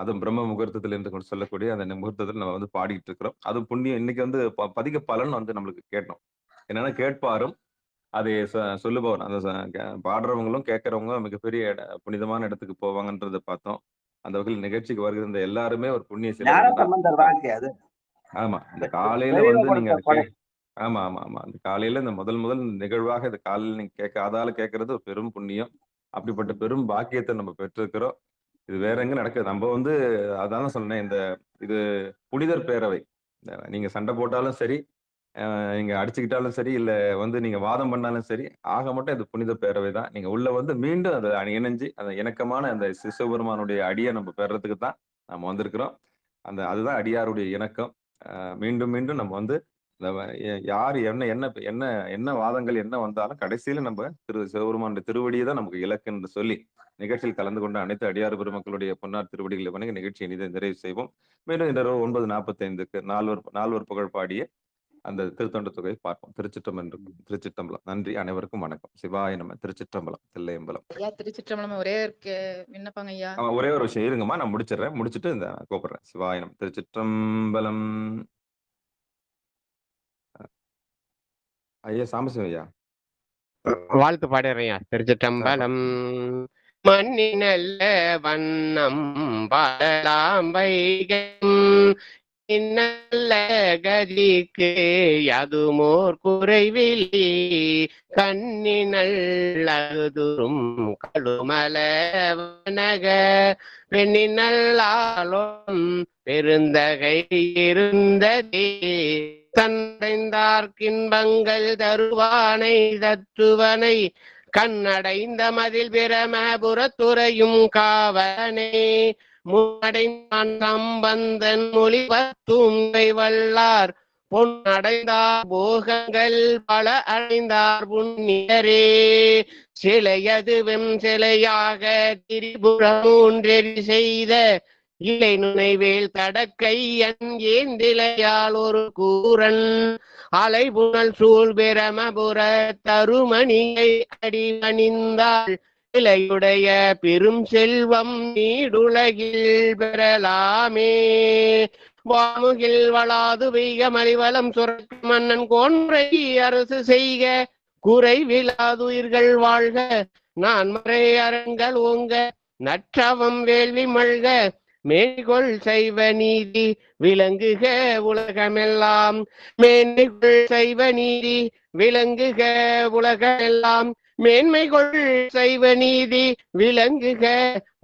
S14: அதுவும் பிரம்ம முகூர்த்தத்தில் என்று சொல்லக்கூடிய அந்த முகூர்த்தத்தில் நம்ம பாடிட்டு இருக்கிறோம். அதுவும் புண்ணியம் இன்னைக்கு பதிக பலன் நம்மளுக்கு கேட்டோம். என்னன்னா கேட்பாரும் அதை சொல்லுபவர் அந்த பாடுறவங்களும் கேட்கறவங்க மிகப்பெரிய புனிதமான இடத்துக்கு போவாங்கன்றதை பார்த்தோம். அந்த வகையில் நிகழ்ச்சிக்கு வருகிற எல்லாருமே ஒரு புண்ணிய
S4: சிலை.
S14: ஆமா இந்த காலையில நீங்க ஆமா ஆமா ஆமா அந்த காலையில இந்த முதல் நிகழ்வாக இந்த காலையில நீங்க அதால கேட்கறது ஒரு பெரும் புண்ணியம். அப்படிப்பட்ட பெரும் பாக்கியத்தை நம்ம பெற்றிருக்கிறோம். இது வேற எங்க நடக்குது. நம்ம அதான் சொன்னேன். இது புனிதர் பேரவை. நீங்க சண்டை போட்டாலும் சரி, நீங்க அடிச்சுக்கிட்டாலும் சரி, இல்ல நீங்க வாதம் பண்ணாலும் சரி, ஆக மட்டும் இது புனித பேரவை தான். நீங்க உள்ள மீண்டும் அதை இணைஞ்சு அந்த இணக்கமான அந்த சிவபெருமானுடைய அடியை நம்ம பெறறதுக்கு தான் நம்ம வந்திருக்கிறோம். அதுதான் அடியாருடைய இணக்கம். மீண்டும் மீண்டும் நம்ம யார் என்ன வாதங்கள் என்ன வந்தாலும் கடைசியில நம்ம சிவபெருமானுடைய திருவடியை தான் நமக்கு இலக்கு என்று சொல்லி நிகழ்ச்சியில் கலந்து கொண்ட அனைத்து அடியார் பெருமக்களுடைய பொன்னார் திருவடிகளை வணங்கி நிகழ்ச்சியை நிறைவு செய்வோம். மீண்டும் இந்த 9:45க்கு நால்வர் புகழ் பாடிய அந்த திருத்தொண்ட தொகையை பார்ப்போம். திருச்சிற்றம்பலம். நன்றி. அனைவருக்கும் வணக்கம். சிவாய நம. திருச்சிற்றம்பலம். தில்லையம்பலம்.
S7: திருச்சிற்றம்பலம். ஒரே விண்ணப்பங்க ஐயா.
S14: ஒரே ஒரு விஷயம் இருங்கம்மா, நான் முடிச்சிடுறேன். முடிச்சுட்டு கூப்பிடுறேன். சிவாய நம. திருச்சிற்றம்பலம். ஐயா சாம்பசிவம் ஐயா
S1: வாழ்த்து பாடுறேன். திருச்சிற்றம்பலம். மண்ணினல்ல வண்ணம் பாடலாம் வைகம் நல்ல கதிக்கு அதுமோர் குறைவிலி கண்ணினல் அழுதுரும் கழுமல வனக பெண்ணினல்லாலும் பெருந்தகை இருந்ததே தந்தைந்தார்க்கின்பங்கள் தருவானை தத்துவனை கண்ணடைந்த மதில் பிரமபுரத்துறையும் காவனே முன்னடைந்தான் சம்பந்தன் மொழிவத்தும் வல்லார் பொன்னடைந்தார் போகங்கள் பல அடைந்தார் புண்ணியரே சிலையது வெம் சிலையாக திரிபுரம் ஒன்றெறி செய்த இல்லை நுனைவேல் தடக்கையன் ஏந்திலையால் ஒரு கூரன் அலைபுணல் சூழ் பிரமபுர தருமணியை அடிவணிந்தாள் இலையுடைய பெரும் செல்வம் நீடுலகில் பெறலாமே. வாமுகில் வளாது வெய்க மலிவலம் சுரக்க மன்னன் கோன்றை அரசு செய்க குறைவிலாதுயிர்கள் வாழ்க நான் மறை அரண்கள் ஓங்க நற்றவம் வேள்வி மல்க மேன்கொள் சைவ நீதி விளங்குக உலகமெல்லாம். மேன்மைகொள் சைவ நீதி விளங்குக உலகமெல்லாம். மேன்மைகொள் சைவ நீதி விளங்குக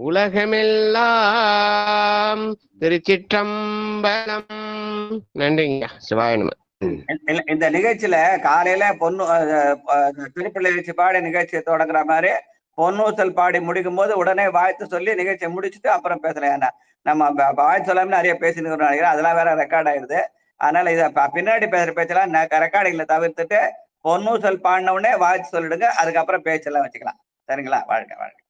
S1: உலகமெல்லாம். திருச்சிற்றம்பலம். நன்றிங்க. சிவாய நம.
S4: இந்த நிகழ்ச்சியில காலையில திருப்பள்ளி நிகழ்ச்சி பாடி நிகழ்ச்சியை தொடங்குற மாதிரி பொன்னூசல் பாடி முடிக்கும் போது உடனே வாழ்த்து சொல்லி நிகழ்ச்சியை முடிச்சுட்டு அப்புறம் பேசலாம். ஏன்னா நம்ம வாழ்த்து சொல்லாம நிறைய பேசிட்டு நினைக்கிறேன், அதெல்லாம் வேற ரெக்கார்ட் ஆயிடுது. அதனால இதை பின்னாடி பேசுற பேச்செல்லாம் ரெக்கார்டிங்ல தவிர்த்துட்டு பொன்னூசல் பாடின உடனே வாழ்த்து சொல்லிடுங்க, அதுக்கப்புறம் பேச்செல்லாம் வச்சுக்கலாம். சரிங்களா? வாழ்க்கை வாழ்க்கை.